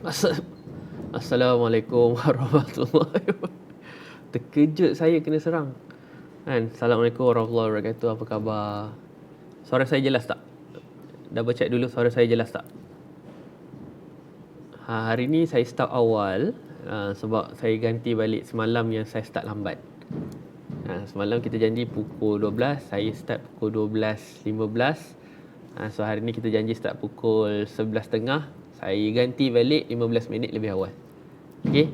Assa- Assalamualaikum warahmatullahi wabarakatuh. Terkejut saya kena serang. Kan? Assalamualaikum warahmatullahi wabarakatuh. Apa khabar? Suara saya jelas tak? Double check dulu suara saya jelas tak? Hari ni saya start awal sebab saya ganti balik semalam yang saya start lambat. Semalam kita janji pukul 12, saya start pukul 12.15. So hari ni kita janji start pukul 11.30. Saya ganti balik 15 minit lebih awal. Okay?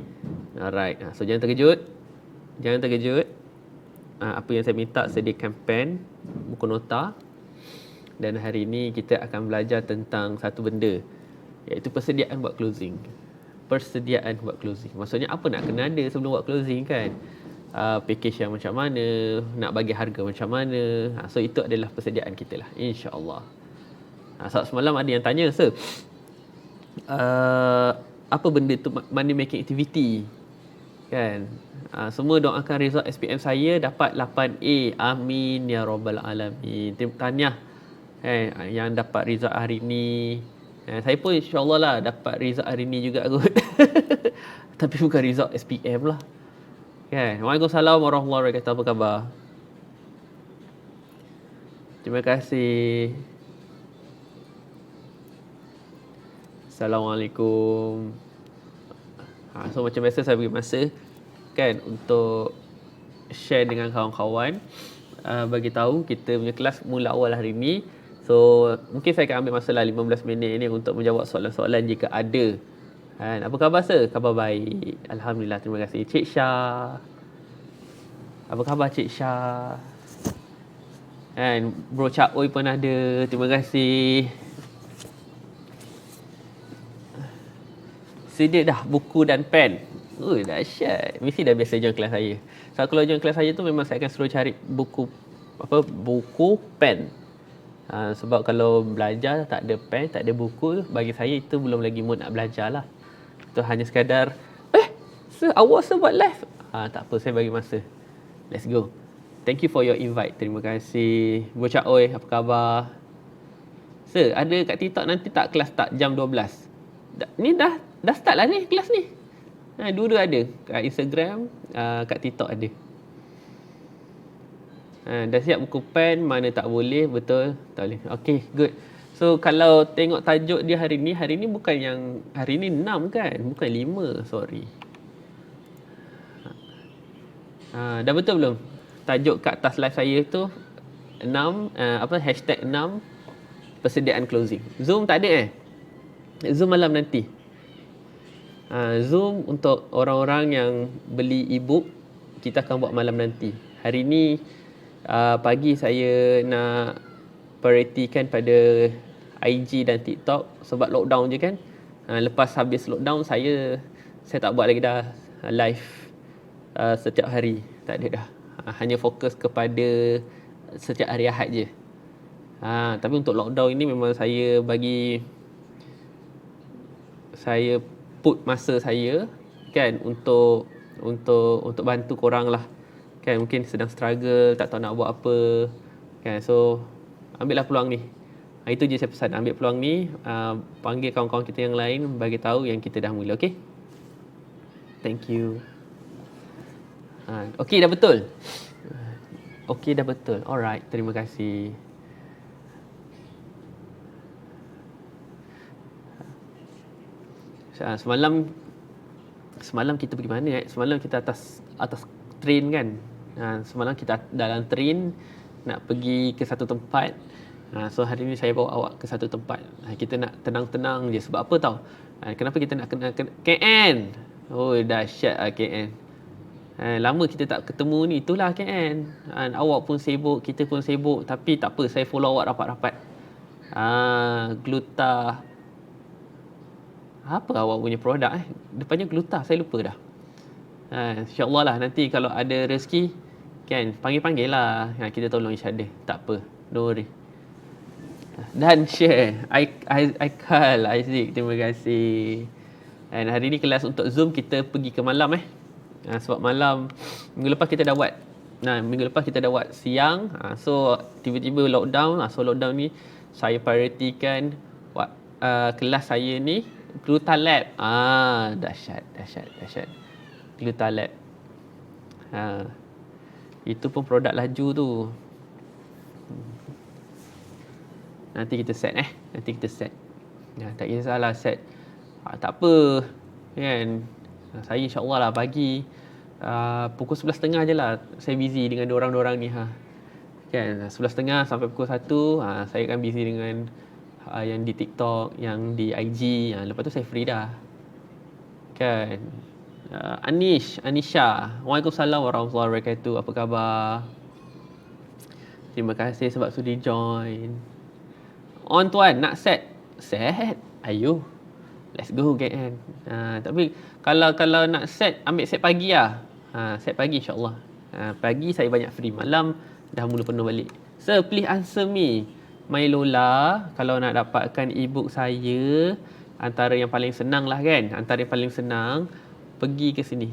Alright. So jangan terkejut. Jangan terkejut. Apa yang saya minta, sediakan pen, buku nota. Dan hari ini kita akan belajar tentang satu benda, iaitu persediaan buat closing. Persediaan buat closing. Maksudnya apa nak kena ada sebelum buat closing kan? Package yang macam mana, nak bagi harga macam mana. So itu adalah persediaan kita lah, insya-Allah. Sebab semalam ada yang tanya, "Sir, apa benda tu money making activity?" Kan? Semua doakan result SPM saya dapat 8A. Amin ya rabbal alamin. Tahniah yang dapat result hari ni. Saya pun insya-Allah lah dapat result hari ni juga kot. Tapi bukan result SPM lah. Kan? Waalaikumsalam warahmatullahi wabarakatuh. Apa khabar? Terima kasih. Assalamualaikum. So macam biasa saya bagi masa kan untuk share dengan kawan-kawan, bagi tahu kita punya kelas mula awal hari ni. So mungkin saya akan ambil masa lah 15 minit ni untuk menjawab soalan-soalan jika ada. Apa khabar sir? Khabar baik. Alhamdulillah, terima kasih. Cik Syah. Apa khabar Cik Syah? Bro Cak Oi pun ada. Terima kasih. Sedia dah buku dan pen. Dahsyat. Mesti dah biasa join kelas saya. So kalau join kelas saya tu memang saya akan suruh cari buku pen. Sebab kalau belajar tak ada pen, tak ada buku, bagi saya itu belum lagi mood nak belajar lah. Itu hanya sekadar awak buat live. Tak apa, saya bagi masa. Let's go. Thank you for your invite. Terima kasih. Bro Cak Oi, apa khabar? Sir, ada kat TikTok nanti tak kelas start jam 12? Ni dah start lah ni kelas ni. Dua-dua ada. Kat Instagram, kat TikTok ada. Dah siap buku pen, mana tak boleh, betul? Tak boleh. Okay, good. So, kalau tengok tajuk dia hari ni bukan yang, hari ni 6 kan? Bukan 5, sorry. Dah betul belum? Tajuk kat atas live saya tu 6, hashtag 6 persediaan closing. Zoom tak ada Zoom malam nanti. Zoom untuk orang-orang yang beli e-book, kita akan buat malam nanti. Hari ni pagi saya nak prioritikan pada IG dan TikTok sebab lockdown je kan. Lepas habis lockdown saya tak buat lagi dah live setiap hari. Tak ada dah. Hanya fokus kepada setiap hari Ahad je. Tapi untuk lockdown ini memang saya put masa saya kan untuk bantu korang lah. Kan mungkin sedang struggle, tak tahu nak buat apa. Kan, so ambillah peluang ni. Itu je saya pesan, ambil peluang ni, panggil kawan-kawan kita yang lain, bagi tahu yang kita dah mula, okey? Thank you. Okey, dah betul. Okey, dah betul. Alright, terima kasih. Semalam kita pergi mana Semalam kita atas train kan. Semalam kita dalam train nak pergi ke satu tempat. So hari ni saya bawa awak ke satu tempat. Kita nak tenang-tenang je. Sebab apa tahu? Kenapa kita nak kenal KN? Dahsyat KN. Lama kita tak ketemu ni. Itulah KN. Awak pun sibuk, kita pun sibuk. Tapi tak apa, saya follow awak rapat-rapat. Gluta. Apa awak punya produk Depannya Gluta, saya lupa dah. InsyaAllah lah nanti kalau ada rezeki kan, panggil-panggil lah. Kita tolong each other. Tak apa, don't worry. Dan share Aikal Aizik, terima kasih. Dan hari ni kelas untuk Zoom kita pergi ke malam sebab malam minggu lepas kita dah buat. Minggu lepas kita dah buat siang. So tiba-tiba lockdown. So lockdown ni saya prioritikan kelas saya ni Glutalab. Dahsyat. Glutalab. Itu pun produk laju tu. Nanti kita set. Tak kisahlah set. Tak apa. Kan? Saya insyaAllah lah pagi. Pukul 11.30 je lah. Saya busy dengan dorang ni. Kan? 11.30 sampai pukul 1. Saya akan busy dengan yang di TikTok, yang di IG. Lepas tu saya free dah. Kan? Anisha. Waalaikumsalam warahmatullahi wabarakatuh. Apa khabar? Terima kasih sebab sudi join. On tuan, nak set? Set? Ayo. Let's go kan. Tapi kalau nak set, ambil set pagi lah. Set pagi insyaAllah. Pagi saya banyak free. Malam dah mula penuh balik. Sir, please answer me. My Lola, kalau nak dapatkan e-book saya, antara yang paling senang lah kan. Antara yang paling senang, pergi ke sini.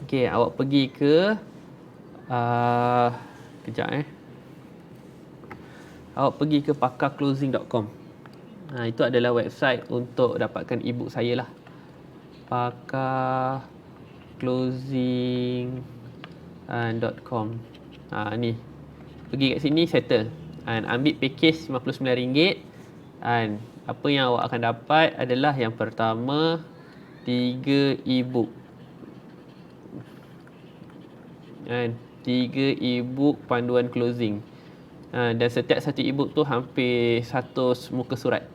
Okay, awak pergi ke kejap awak pergi ke pakarclosing.com. Itu adalah website untuk dapatkan e-book saya lah. pakarclosing.com. Ni. Pergi kat sini, settle. Ambil package RM59. Apa yang awak akan dapat adalah yang pertama, 3 e-book. 3 e-book panduan closing. Dan setiap satu e-book tu hampir 100 muka surat.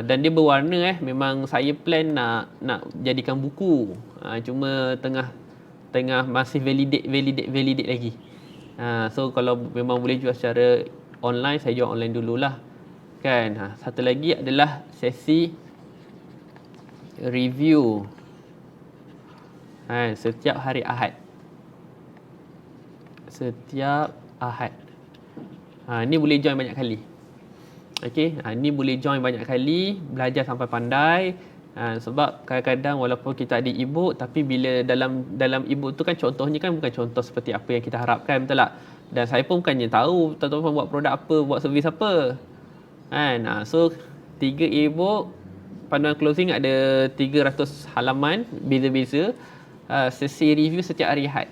Dan dia berwarna memang saya plan nak jadikan buku. Cuma tengah masih validate lagi. So kalau memang boleh jual secara online, saya jual online dululah. Kan? Satu lagi adalah sesi review. Setiap hari Ahad. Ni boleh join banyak kali. Okey, ni boleh join banyak kali, belajar sampai pandai. Sebab kadang-kadang walaupun kita ada e-book, tapi bila dalam e-book tu kan contohnya kan bukan contoh seperti apa yang kita harapkan, betul tak? Dan saya pun bukannya tahu tuan-tuan buat produk apa, buat servis apa. So 3 e-book panduan closing ada 300 halaman beza-beza. Sesi review setiap hari Ahad.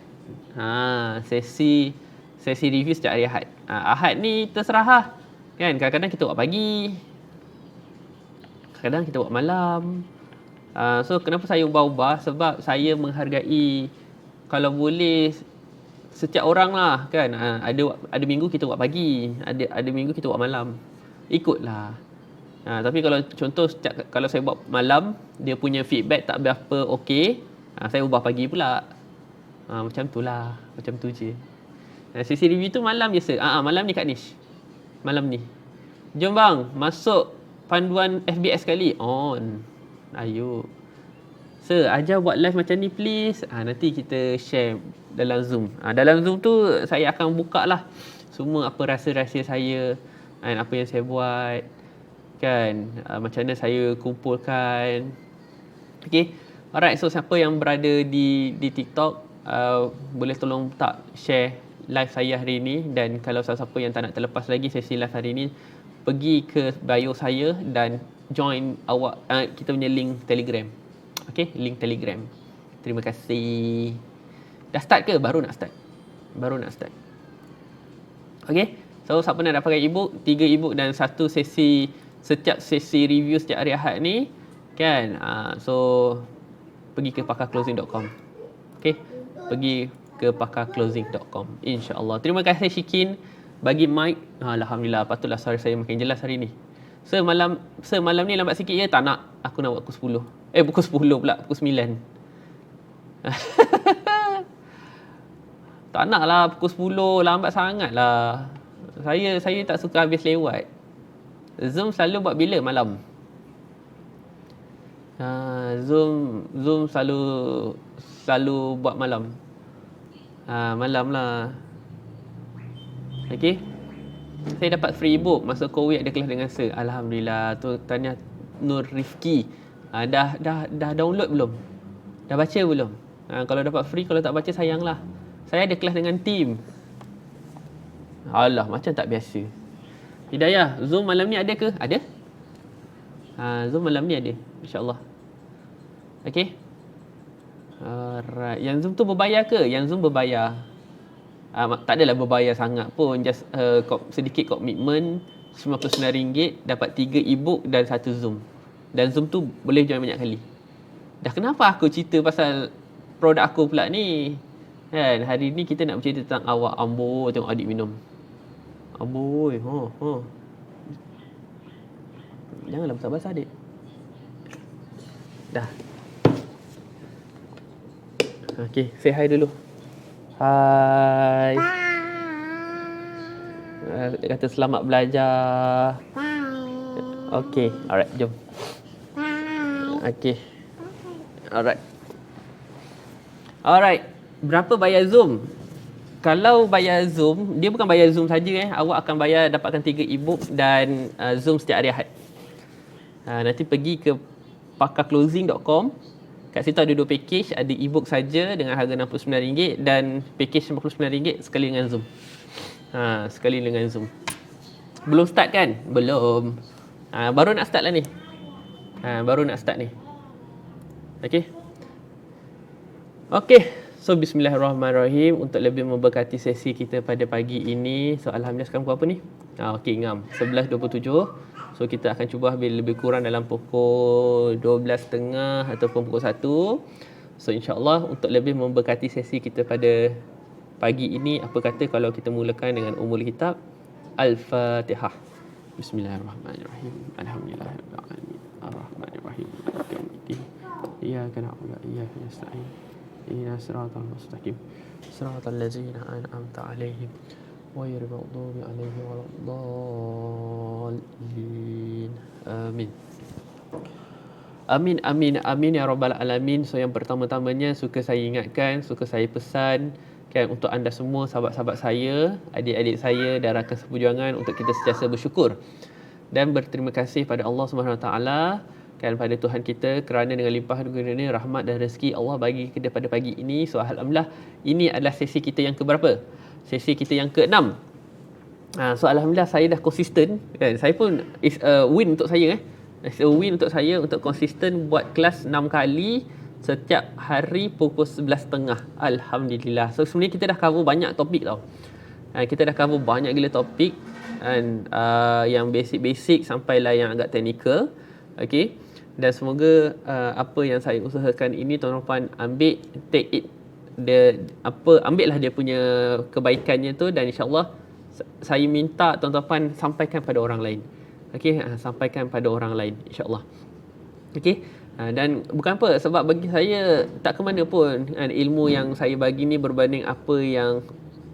Sesi review setiap hari Ahad. Ahad ni terserah lah. Kan, kadang-kadang kita buat pagi, kadang kita buat malam. So kenapa saya ubah-ubah? Sebab saya menghargai, kalau boleh setiap orang lah kan. Ada minggu kita buat pagi, ada minggu kita buat malam. Ikutlah. Tapi kalau contoh kalau saya buat malam, dia punya feedback tak berapa okey, saya ubah pagi pula. Macam tu lah. Macam tu je. Sesi review tu malam biasa. Malam ni Kak Nish. Malam ni. Jom bang, masuk panduan FBS sekali. On. Ayo. Sir, ajar buat live macam ni please. Nanti kita share dalam Zoom. Dalam Zoom tu saya akan buka lah semua apa rahsia-rahsia saya, apa yang saya buat. Kan, macam mana saya kumpulkan. Okay. Alright, so siapa yang berada di TikTok, boleh tolong tak share live saya hari ini. Dan kalau siapa yang tak nak terlepas lagi sesi live hari ini, pergi ke bio saya dan join kita punya link Telegram. Okay, link Telegram. Terima kasih. Dah start ke? Baru nak start. Okay, so siapa nak dapatkan e-book, 3 e-book dan 1 sesi, setiap sesi review setiap hari Ahad ni kan. So pergi ke pakarclosing.com. Okay, pergi ke pakarclosing.com, insya-Allah. Terima kasih Syikin bagi mic. Alhamdulillah, patutlah suara saya makin jelas hari ni. Malam ni lambat sikit ya? Tak nak. Aku nak buat pukul 10. Pukul 10 pula, pukul 9. Tak nak lah pukul 10, lambat sangat lah. Saya tak suka habis lewat. Zoom selalu buat bila? Malam. Zoom selalu buat malam. Malam lah. Okay. Saya dapat free ebook masa COVID ada kelas dengan Sir. Alhamdulillah. Tu tanya Nur Rifki. Dah download belum? Dah baca belum? Kalau dapat free, kalau tak baca sayanglah. Saya ada kelas dengan tim. Alah, macam tak biasa. Hidayah, Zoom malam ni ada ke? Ada? Zoom malam ni ada, insya-Allah. Okey. Alright. Yang Zoom tu berbayar ke? Yang Zoom berbayar. Tak adalah berbayar sangat pun, just sedikit komitmen RM99 dapat 3 e-book dan 1 Zoom. Dan Zoom tu boleh join banyak kali. Dah kenapa aku cerita pasal produk aku pula ni? Kan, hari ni kita nak bercerita tentang awak. Amboi, tengok adik minum. Amboi, Janganlah basah-basah adik. Dah. Okay, say hi dulu. Hai. Dia kata selamat belajar. Okay, alright, jom. Okay. Alright. Berapa bayar Zoom? Kalau bayar Zoom, dia bukan bayar Zoom saja. Awak akan bayar dapatkan 3 e-book dan Zoom setiap hari Ahad. Nanti pergi ke pakarclosing.com. Kat situ ada 2 package. Ada e-book saja dengan harga RM69 dan package RM59 sekali dengan Zoom. Sekali dengan Zoom. Belum start kan? Belum. Baru nak start lah ni. Baru nak start ni. Okay. So bismillahirrahmanirrahim. Untuk lebih memberkati sesi kita pada pagi ini. So alhamdulillah sekarang pukul apa ni? Okay, ngam 11.27. So kita akan cuba ambil lebih kurang dalam pukul 12.30 ataupun pukul 1. So insyaAllah untuk lebih memberkati sesi kita pada pagi ini, apa kata kalau kita mulakan dengan Ummul Kitab Al-Fatihah. Bismillahirrahmanirrahim. Alhamdulillahirabbil alamin. Arrahmanirrahim. Maliki yaumiddin. Iyyaka na'budu wa iyyaka nasta'in. Ihdinas siratal mustaqim. Siratal ladzina an'amta 'alaihim ghairil maghdubi 'alaihim waladdallin. Amin. Amin ya rabbal alamin. So yang pertama-tamanya suka saya ingatkan, suka saya pesan kan untuk anda semua, sahabat-sahabat saya, adik-adik saya dan rakan seperjuangan, untuk kita sentiasa bersyukur dan berterima kasih pada Allah Subhanahu Wa Taala, kan, pada Tuhan kita kerana dengan limpah guna rahmat dan rezeki Allah bagi kita pada pagi ini. So alhamdulillah ini adalah sesi kita yang keberapa? Sesi kita yang ke-6. So alhamdulillah saya dah konsisten, kan. Saya pun is a win untuk saya. It's a win untuk saya untuk konsisten buat kelas 6 kali setiap hari pukul 11.30. Alhamdulillah. So sebenarnya kita dah cover banyak topik tau. Kita dah cover banyak gila topik, and yang basic-basic sampailah yang agak teknikal. Okay. Dan semoga apa yang saya usahakan ini tuan-tuan ambil, take it, ambil lah dia punya kebaikannya tu, dan insya-Allah saya minta tuan-tuan sampaikan pada orang lain. Okey, sampaikan pada orang lain insya-Allah. Okey. Dan bukan apa, sebab bagi saya tak ke mana pun ilmu yang saya bagi ni berbanding apa yang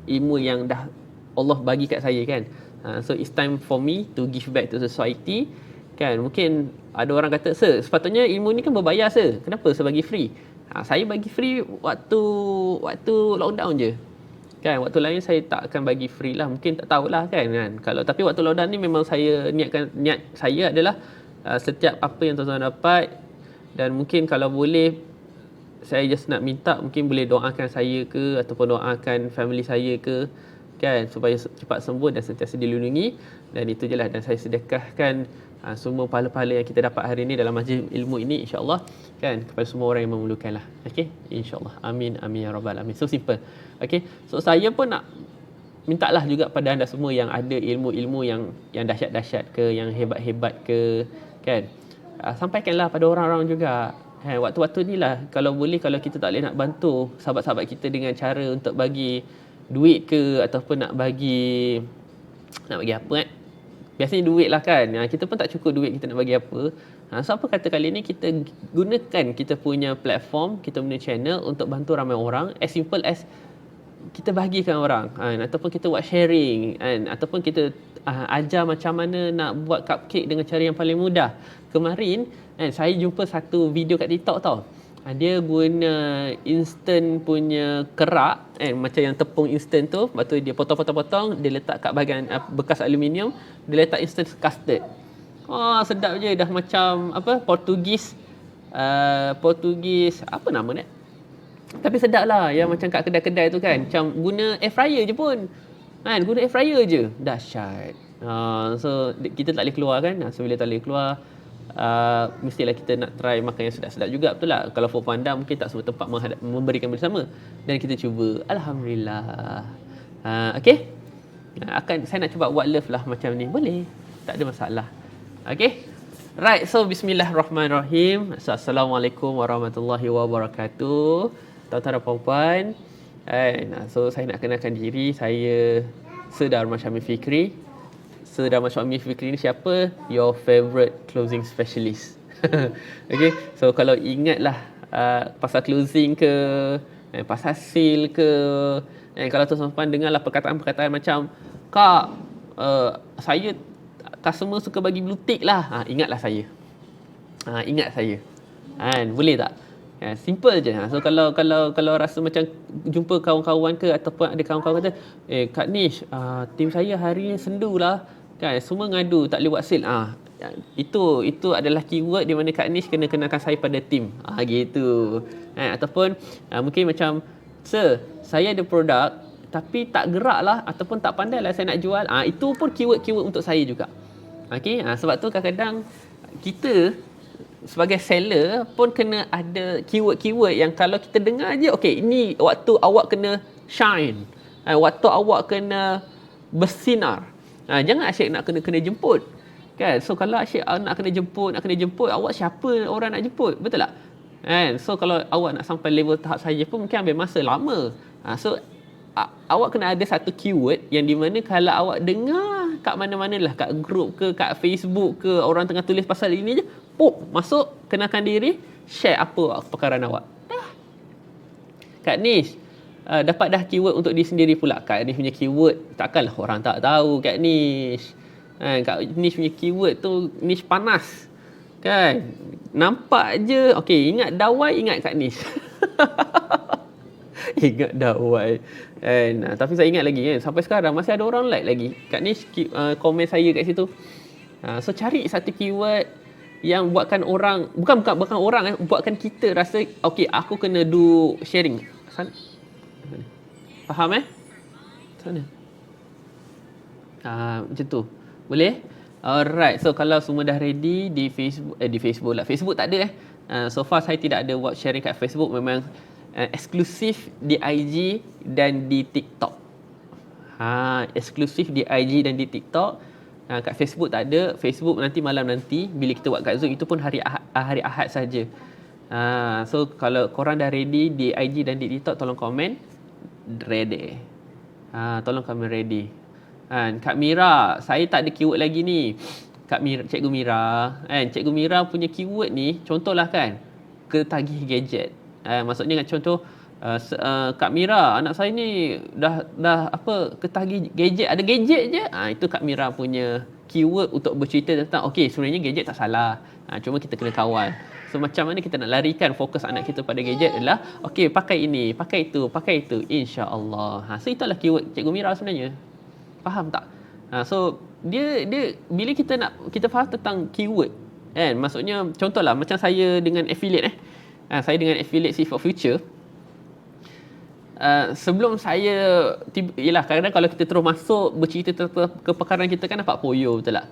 ilmu yang dah Allah bagi kat saya, kan. So it's time for me to give back to society, kan. Mungkin ada orang kata, "Sir, sepatutnya ilmu ni kan berbayar, sir. Kenapa sir bagi free?" Saya bagi free waktu lockdown je. Kan, waktu lain saya tak akan bagi free lah. Mungkin tak tahulah, kan. Tapi waktu lockdown ni memang saya niat saya adalah setiap apa yang tuan-tuan dapat, dan mungkin kalau boleh saya just nak minta, mungkin boleh doakan saya ke ataupun doakan family saya ke, kan, supaya cepat sembuh dan sentiasa dilindungi. Dan itu je lah, dan saya sedekahkan semua pahala-pahala yang kita dapat hari ini dalam majlis ilmu ini, insya-Allah, kan, kepada semua orang yang memerlukanlah. Okey, insya-Allah. Amin ya rabbal alamin. So simple. Okey. So saya pun nak mintalah juga pada anda semua yang ada ilmu-ilmu yang dahsyat-dahsyat ke, yang hebat-hebat ke, kan, sampaikanlah pada orang-orang juga. Waktu-waktu ni lah, kalau boleh, kalau kita tak boleh nak bantu sahabat-sahabat kita dengan cara untuk bagi duit ke, ataupun nak bagi apa, kan. Biasanya duit lah, kan. Kita pun tak cukup duit, kita nak bagi apa. So apa kata kali ni kita gunakan kita punya platform, kita punya channel untuk bantu ramai orang, as simple as kita bahagikan orang, ataupun kita buat sharing, ataupun kita ajar macam mana nak buat cupcake dengan cara yang paling mudah. Kemarin saya jumpa satu video kat TikTok tau. Dia guna instant punya kerak, macam yang tepung instant tu, lepas tu dia potong-potong-potong, dia letak kat bahagian bekas aluminium, dia letak instant custard. Sedap je, dah macam apa, Portugis apa nama ni? Tapi sedap lah, yang macam kat kedai-kedai tu, kan. Macam guna air fryer je pun, kan. Guna air fryer je, dahsyat. So kita tak boleh keluar, kan. So bila tak boleh keluar, mestilah kita nak try makan yang sedap-sedap juga, betul tak? Kalau Foodpanda mungkin tak semua tempat memberikan bersama, dan kita cuba, alhamdulillah. Okey, saya nak cuba buat love lah macam ni, boleh, tak ada masalah. Okey, right, so bismillahirrahmanirrahim. Assalamualaikum warahmatullahi wabarakatuh, tuan-tuan dan puan-puan. So saya nak kenalkan diri, saya Sir Dharma Syamil Fikri. Sir Dharma Syamil Fikri ni siapa? Your favourite closing specialist. Okay, so kalau ingatlah pasal closing ke, pasal sale ke, kalau tuan-tuan dengarlah perkataan-perkataan macam, Kak, saya customer suka bagi blue tick lah, ingatlah saya. Ingat saya. Boleh tak? Simple je. So kalau rasa macam jumpa kawan-kawan ke, ataupun ada kawan-kawan kata, Kak Nish, tim saya hari ni sendu lah, kan, semua ngadu tak boleh buat sale. Itu adalah keyword di mana Kak Nish kena kenalkan saya pada tim. Gitu. Ataupun mungkin macam, Sir, saya ada produk tapi tak gerak lah, ataupun tak pandai lah saya nak jual. Itu pun keyword-keyword untuk saya juga. Okay? Sebab tu kadang-kadang kita sebagai seller pun kena ada keyword-keyword yang kalau kita dengar je, okay, ini waktu awak kena shine, waktu awak kena bersinar. Jangan asyik nak kena jemput, kan? So kalau asyik nak kena jemput, awak siapa orang nak jemput, betul tak? So kalau awak nak sampai level tahap saya pun mungkin ambil masa lama. So awak kena ada satu keyword yang di mana kalau awak dengar kat mana-mana lah, kat grup ke, kat Facebook ke, orang tengah tulis pasal ini je, masuk, kenalkan diri, share apa perkaran awak. Dah. Kak Nish dapat dah keyword untuk diri sendiri pula. Kak Nish punya keyword takkanlah orang tak tahu Kak Nish. Kak Nish punya keyword tu Nish panas, kan? Nampak je. Okey, ingat dawai, ingat Kak Nish. Ingat dawai. Tapi saya ingat lagi, kan, sampai sekarang masih ada orang like lagi Kak Nish komen saya kat situ. So cari satu keyword yang buatkan orang, bukan orang, buatkan kita rasa, okey, aku kena do sharing. Faham sana? Macam tu. Boleh? Alright. So kalau semua dah ready di Facebook lah. Facebook tak ada so far saya tidak ada buat sharing kat Facebook, memang eksklusif di IG dan di TikTok. Eksklusif di IG dan di TikTok. Kat Facebook tak ada. Facebook nanti malam nanti bila kita buat kat Zoom, itu pun hari Ahad saja. So kalau korang dah ready di IG dan di TikTok, tolong komen ready. Tolong komen ready. Kak Mira, saya tak ada keyword lagi ni. Kak Mira, Cikgu Mira, Cikgu Mira punya keyword ni, contohlah kan, ketagih gadget. Maksudnya contoh, Kak Mira, anak saya ni dah ketagih gadget, ada gadget je. Itu Kak Mira punya keyword untuk bercerita tentang, okey, sebenarnya gadget tak salah, cuma kita kena kawal. So macam mana kita nak larikan fokus anak kita pada gadget adalah, okey, pakai ini, pakai itu, insya-Allah. So itulah keyword Cikgu Mira sebenarnya. Faham tak? So dia bila kita faham tentang keyword, kan, maksudnya contohlah macam saya dengan affiliate saya dengan affiliate Seed for Future. Sebelum saya yalah, kadang-kadang kalau kita terus masuk bercerita tentang kepakaran kita kan nampak poyo, betul tak?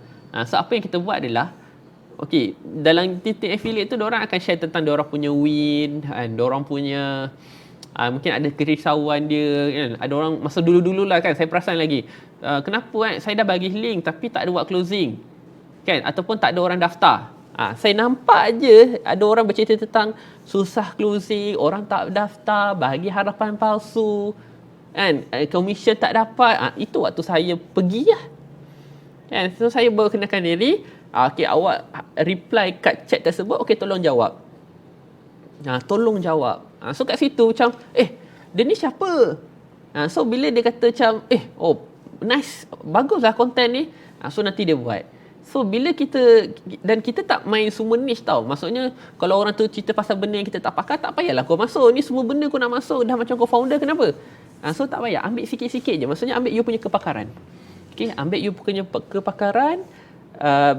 So apa yang kita buat adalah, okey, dalam titik affiliate tu diorang akan share tentang diorang punya win, diorang punya mungkin ada kerisauan dia, kan? Ada orang masa dulu-dulu lah, kan, saya perasan lagi, kenapa saya dah bagi link tapi tak ada buat closing, kan, ataupun tak ada orang daftar. Saya nampak je ada orang bercerita tentang susah closing, orang tak daftar, bagi harapan palsu, kan, commission tak dapat. Itu waktu saya pergi lah, kan. So saya baru kenalkan diri. Okey, awak reply kat chat tersebut, okey, tolong jawab. Tolong jawab. So kat situ macam, dia ni siapa? So bila dia kata macam, nice, baguslah konten ni, so nanti dia buat. So bila kita tak main semua niche tau. Maksudnya kalau orang tu cerita pasal benda yang kita tak pakar, tak payahlah kau masuk. Ni semua benda kau nak masuk, dah macam kau founder, kenapa? So tak payah, ambil sikit-sikit je. Maksudnya ambil you punya kepakaran. Okay, ambil you punya kepakaran.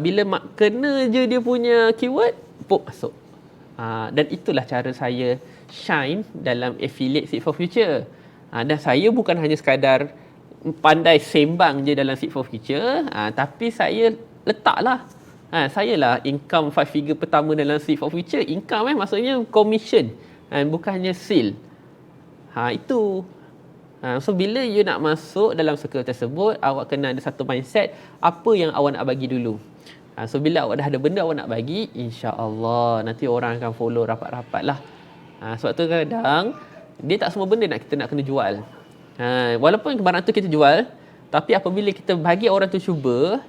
Bila kena je dia punya keyword, masuk. Dan itulah cara saya shine dalam affiliate Seed for Future. Dan saya bukan hanya sekadar pandai sembang je dalam Seed for Future, tapi saya letaklah Saya lah income 5 figure pertama dalam Seed for Future. Income maksudnya commission, bukannya sale. Itu. So bila you nak masuk dalam circle tersebut, awak kena ada satu mindset apa yang awak nak bagi dulu. So bila awak dah ada benda awak nak bagi, insya-Allah nanti orang akan follow rapat-rapat lah. Sebab tu kadang dia tak semua benda kita nak kena jual. Walaupun barang tu kita jual, tapi apabila kita bagi orang tu cuba,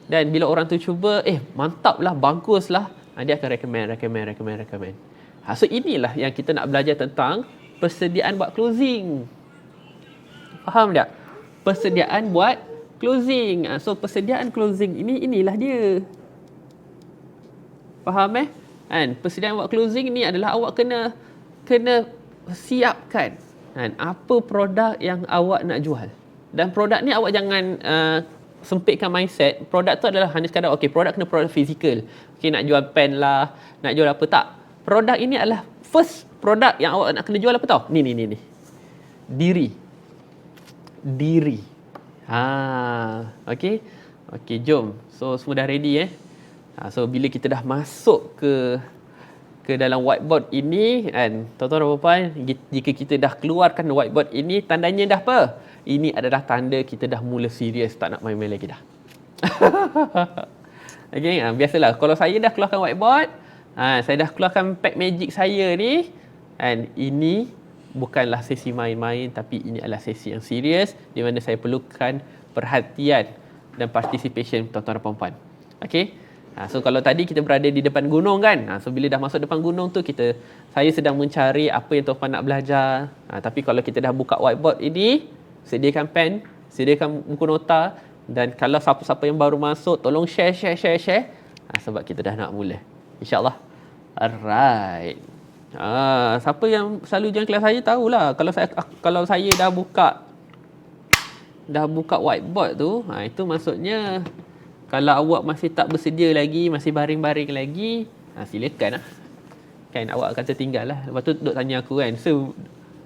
dan bila orang tu cuba, mantap lah, bagus lah, dia akan recommend. So inilah yang kita nak belajar tentang persediaan buat closing. Faham tak? Persediaan buat closing. So persediaan closing inilah dia. Faham persediaan buat closing ni adalah awak kena siapkan apa produk yang awak nak jual. Dan produk ni awak jangan sempitkan mindset. Produk tu adalah hanya sekadar produk kena produk fizikal. Nak jual pen lah, nak jual apa, tak. Produk ini adalah first produk yang awak nak kena jual apa tau? Ni. Diri. Okey, jom. So semua dah ready So bila kita dah masuk ke dalam whiteboard ini, tuan-tuan dan puan, jika kita dah keluarkan whiteboard ini, tandanya dah apa? Ini adalah tanda kita dah mula serius, tak nak main-main lagi dah. Biasalah kalau saya dah keluarkan whiteboard, saya dah keluarkan pack magic saya ni, ini bukanlah sesi main-main, tapi ini adalah sesi yang serius di mana saya perlukan perhatian dan participation tuan-tuan dan puan-puan. So kalau tadi kita berada di depan gunung kan, so bila dah masuk depan gunung tu, saya sedang mencari apa yang tuan-puan nak belajar. Tapi kalau kita dah buka whiteboard ini, sediakan pen, sediakan buku nota, dan kalau siapa-siapa yang baru masuk, tolong share. Sebab kita dah nak mula, insya-Allah. Alright. Siapa yang selalu join kelas saya tahulah, kalau saya dah buka whiteboard tu, itu maksudnya kalau awak masih tak bersedia lagi, masih baring-baring lagi, silakan lah. Awak akan tertinggal lah. Lepas tu duk tanya aku so,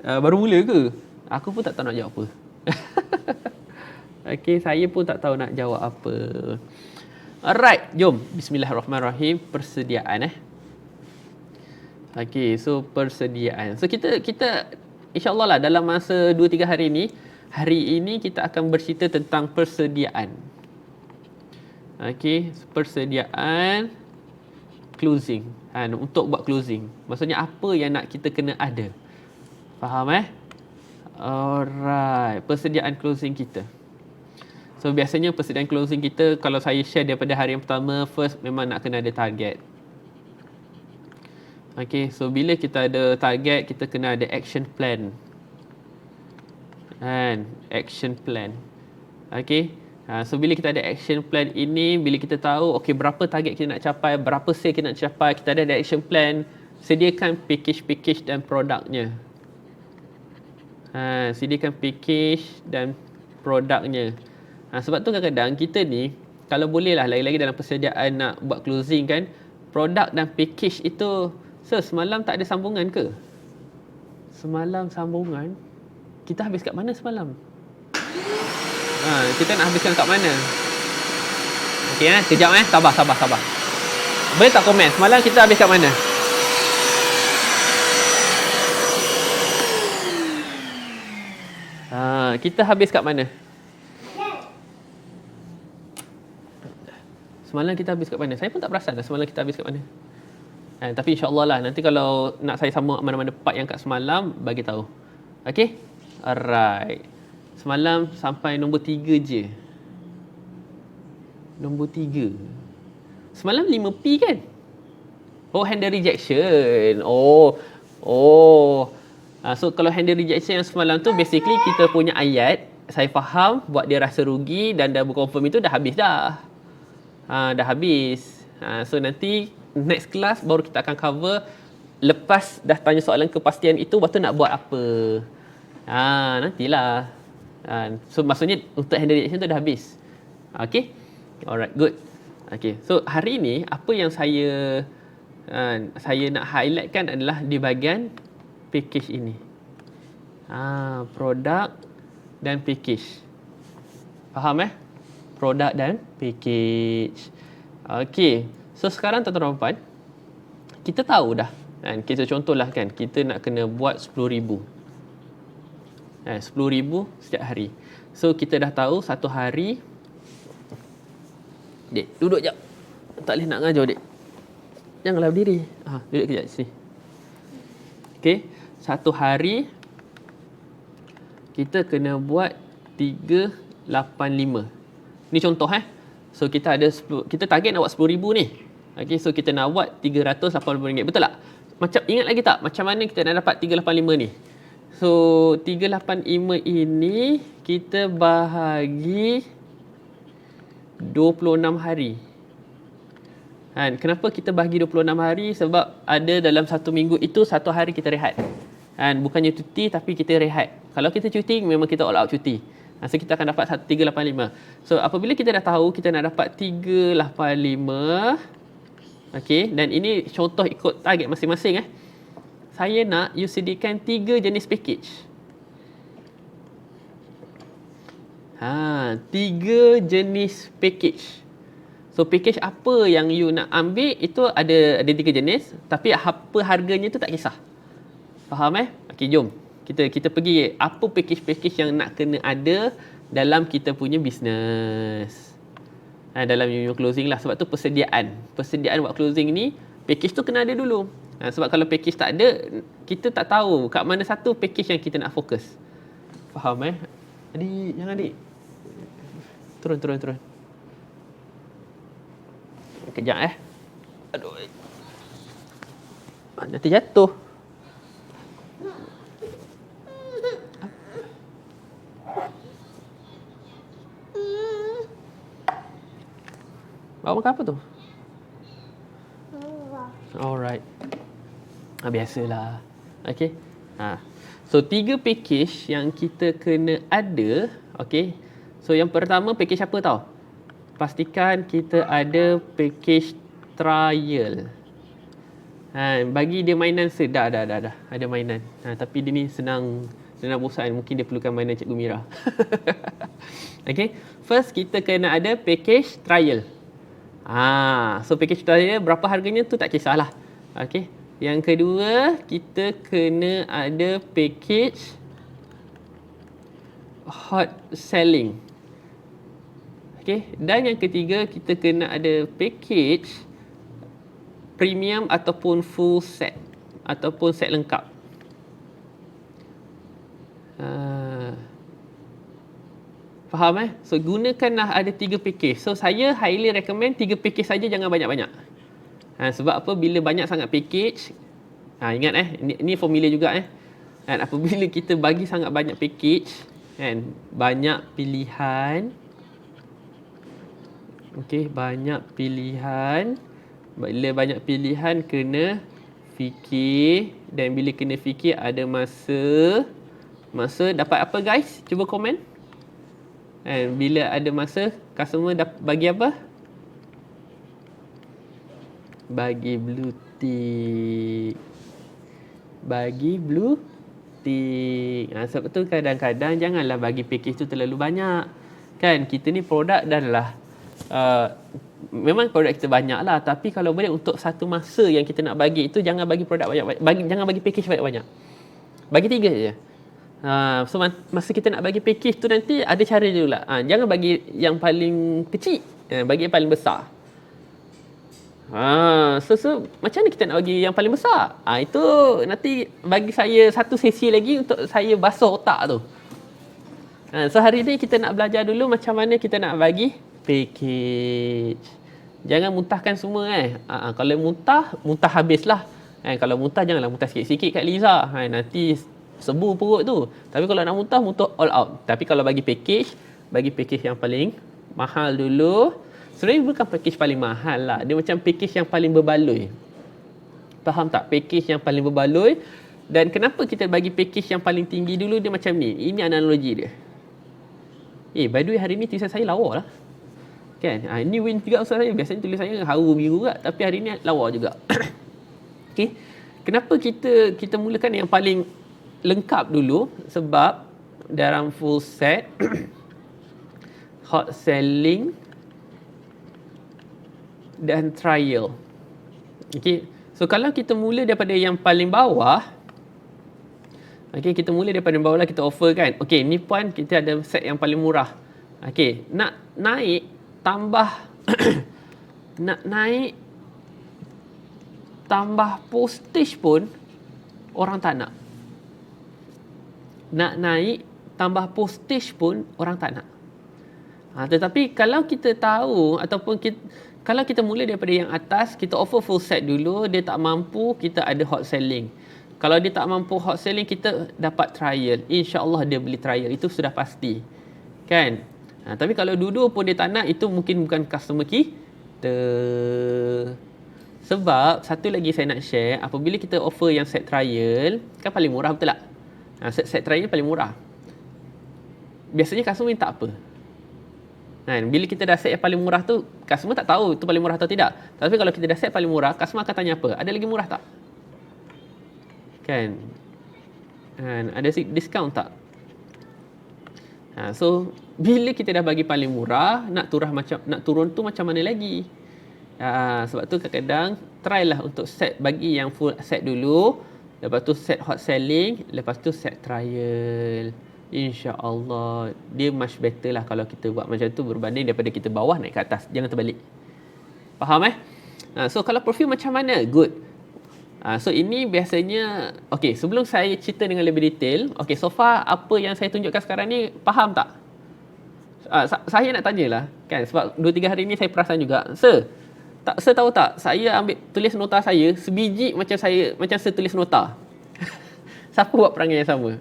baru mula ke? Aku pun tak tahu nak jawab apa. Saya pun tak tahu nak jawab apa. Alright, jom. Bismillahirrahmanirrahim. Persediaan so persediaan. So kita insya-Allah lah dalam masa 2-3 hari ini kita akan bercerita tentang persediaan. Persediaan closing. Untuk buat closing. Maksudnya apa yang nak kita kena ada. Faham Alright, persediaan closing kita. So biasanya persediaan closing kita, kalau saya share daripada hari yang pertama, first memang nak kena ada target. So bila kita ada target, kita kena ada action plan. Action plan. So bila kita ada action plan ini, bila kita tahu berapa target kita nak capai, berapa sale kita nak capai, kita ada action plan, sediakan package dan produknya. Sediakan package dan produknya. Sebab tu kadang-kadang kita ni, kalau boleh lah, lagi-lagi dalam persediaan nak buat closing kan, produk dan package itu, semalam tak ada sambungan ke? Semalam sambungan? Kita habis kat mana semalam? Kita nak habiskan kat mana? Kejap sabar. Boleh tak komen? Semalam kita habis kat mana? Kita habis kat mana? Semalam kita habis kat mana? Saya pun tak perasan dah semalam kita habis kat mana. Tapi insya-Allah lah, nanti kalau nak saya sambung mana-mana part yang kat semalam, bagi tahu. Alright. Semalam sampai nombor 3 je. Nombor 3. Semalam 5P kan? Handle rejection. So kalau handle rejection yang semalam tu, basically kita punya ayat, saya faham, buat dia rasa rugi dan dah berkonfirm itu dah habis dah. Dah habis. So nanti next class baru kita akan cover. Lepas dah tanya soalan kepastian itu, lepas tu nak buat apa. Nantilah. So maksudnya untuk handle reaction tu dah habis. Alright, good. So hari ni apa yang saya nak highlightkan adalah di bahagian package ini. Produk dan package. Faham Produk dan package. Okey. So sekarang tuan-tuan dan puan, kita tahu dah kan, kita contohlah kan, kita nak kena buat 10,000. 10,000 setiap hari. So kita dah tahu satu hari. Dek, duduk jap. Tak boleh nak ngajar, Dek. Janganlah berdiri. Duduk kejap sini. Okey, satu hari kita kena buat 385. Ni contoh So kita ada 10, kita target nak buat 10,000 ni. Okey, so kita nak buat RM385. Betul tak? Macam ingat lagi tak macam mana kita nak dapat 385 ni? So 385 ini kita bahagi 26 hari. Kenapa kita bahagi 26 hari? Sebab ada dalam satu minggu itu satu hari kita rehat. Bukannya cuti tapi kita rehat. Kalau kita cuti memang kita all out cuti. So kita akan dapat 385. So apabila kita dah tahu kita nak dapat 385, okey, dan ini contoh ikut target masing-masing Saya nak you sediakan 3 jenis package. 3 jenis package. So package apa yang you nak ambil itu ada 3 jenis, tapi apa harganya tu tak kisah. Faham Okey, jom. Kita pergi apa package-package yang nak kena ada dalam kita punya bisnes. Dalam new closing lah. Sebab tu persediaan buat closing ni, package tu kena ada dulu. Sebab kalau package tak ada, kita tak tahu kat mana satu package yang kita nak fokus. Faham Adik, jangan adik. Turun. Kejap Aduh. Nanti jatuh. Bawa makan apa tu? Alright. Biasalah. Okay. So 3 package yang kita kena ada. Okay. So yang pertama package apa tau? Pastikan kita ada package trial. Bagi dia mainan dah. Ada mainan. Tapi dia ni senang bosan. Mungkin dia perlukan mainan Cikgu Mira. Okay. First kita kena ada package trial. So package trial berapa harganya tu tak kisahlah. Okay. Yang kedua, kita kena ada package hot selling. Okay. Dan yang ketiga, kita kena ada package premium ataupun full set. Ataupun set lengkap. Faham So gunakanlah ada 3 package. So saya highly recommend 3 package saja, jangan banyak-banyak. Sebab apa? Bila banyak sangat package, ingat ini formula juga apabila kita bagi sangat banyak package, banyak pilihan. Okey, banyak pilihan. Bila banyak pilihan kena fikir, dan bila kena fikir ada masa dapat apa guys? Cuba komen. Bila ada masa, customer bagi apa? Bagi blue tick. Sebab tu kadang-kadang janganlah bagi package tu terlalu banyak. Kan kita ni produk dah memang produk kita banyak lah, tapi kalau boleh untuk satu masa yang kita nak bagi itu, jangan bagi produk banyak-banyak, jangan bagi package banyak-banyak. Bagi 3 je. So masa kita nak bagi package tu nanti ada cara je pula. Jangan bagi yang paling kecil, bagi yang paling besar. So macam mana kita nak bagi yang paling besar? Itu nanti bagi saya satu sesi lagi untuk saya basuh otak tu. So hari ni kita nak belajar dulu macam mana kita nak bagi package. Jangan muntahkan semua kalau muntah habislah. Kalau muntah janganlah muntah sikit-sikit kat Liza. Nanti sebu perut tu. Tapi kalau nak muntah all out. Tapi kalau bagi package yang paling mahal dulu. Sebenarnya bukan package paling mahal lah. Dia macam package yang paling berbaloi. Faham tak? Package yang paling berbaloi. Dan kenapa kita bagi package yang paling tinggi dulu, dia macam ni. Ini analogi dia. By the way hari ni tulisan saya lawa lah. Kan? Ini win juga ustaz saya. Biasanya tulis saya haru biru juga. Tapi hari ni lawa juga. Okay. Kenapa kita mulakan yang paling lengkap dulu? Sebab dalam full set hot selling dan trial. Okey. So kalau kita mula daripada yang paling bawah, okey, kita mula daripada bawah lah, kita offer kan. Okey, ni puan kita ada set yang paling murah. Okey, nak naik tambah nak naik tambah postage pun orang tak nak. Nak naik tambah postage pun orang tak nak. Tetapi kalau kita tahu ataupun kalau kita mula daripada yang atas, kita offer full set dulu, dia tak mampu, kita ada hot selling. Kalau dia tak mampu hot selling, kita dapat trial. InsyaAllah dia beli trial, itu sudah pasti. Kan? Tapi kalau dulu pun dia tak nak, itu mungkin bukan customer kita. Sebab satu lagi saya nak share, apabila kita offer yang set trial, kan paling murah, betul tak? Set trial paling murah. Biasanya customer tak apa. Bila kita dah set yang paling murah tu, customer tak tahu tu paling murah atau tidak. Tapi kalau kita dah set paling murah, customer akan tanya apa? Ada lagi murah tak? Kan? Ada diskaun tak? So bila kita dah bagi paling murah, nak turun tu macam mana lagi? Sebab tu kadang-kadang try lah untuk bagi yang full set dulu, lepas tu set hot selling, lepas tu set trial. InsyaAllah dia much better lah kalau kita buat macam tu berbanding daripada kita bawah naik ke atas. Jangan terbalik. Faham So kalau perfume macam mana? Good. So ini biasanya, okay, sebelum saya cerita dengan lebih detail, okay, so far apa yang saya tunjukkan sekarang ni faham tak? Saya nak tanyalah kan, sebab 2-3 hari ni saya perasan juga. Sir tahu tak, saya ambil tulis nota saya sebiji macam saya tulis nota. Siapa buat perangai yang sama?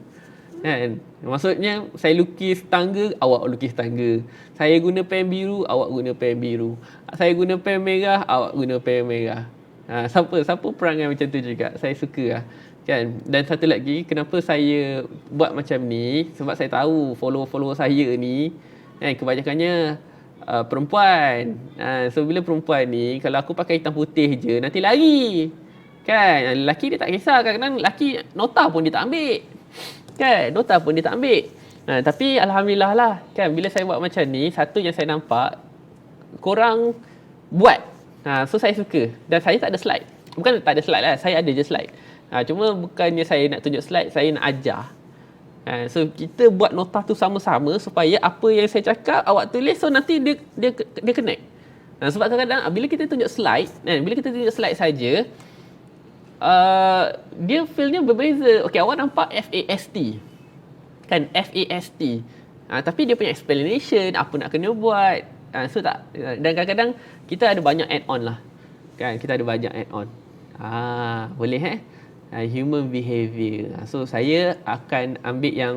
Kan? Maksudnya saya lukis tangga, awak lukis tangga. Saya guna pen biru, awak guna pen biru. Saya guna pen merah, awak guna pen merah. Siapa perangai macam tu juga. Saya suka lah. Kan? Dan satu lagi, kenapa saya buat macam ni, sebab saya tahu follower saya ni kan, kebanyakannya perempuan. So bila perempuan ni, kalau aku pakai hitam putih je, nanti lari. Kan? Lelaki dia tak kisah. Kadang-kadang lelaki nota pun dia tak ambil. Kan? Nota pun dia tak ambil. Tapi Alhamdulillah lah. Kan? Bila saya buat macam ni, satu yang saya nampak, korang buat. So saya suka. Dan saya tak ada slide. Bukan tak ada slide lah. Saya ada je slide. Cuma bukannya saya nak tunjuk slide, saya nak ajar. So kita buat nota tu sama-sama supaya apa yang saya cakap awak tulis, so nanti dia connect. Sebab kadang-kadang bila kita tunjuk slide, bila kita tunjuk slide saja, dia feel-nya berbeza. Okay, awak nampak FAST. Kan, FAST. Tapi dia punya explanation, apa nak kena buat. So tak. Dan kadang-kadang kita ada banyak add-on lah. Kan, kita ada banyak add-on. Boleh human behaviour. So saya akan ambil yang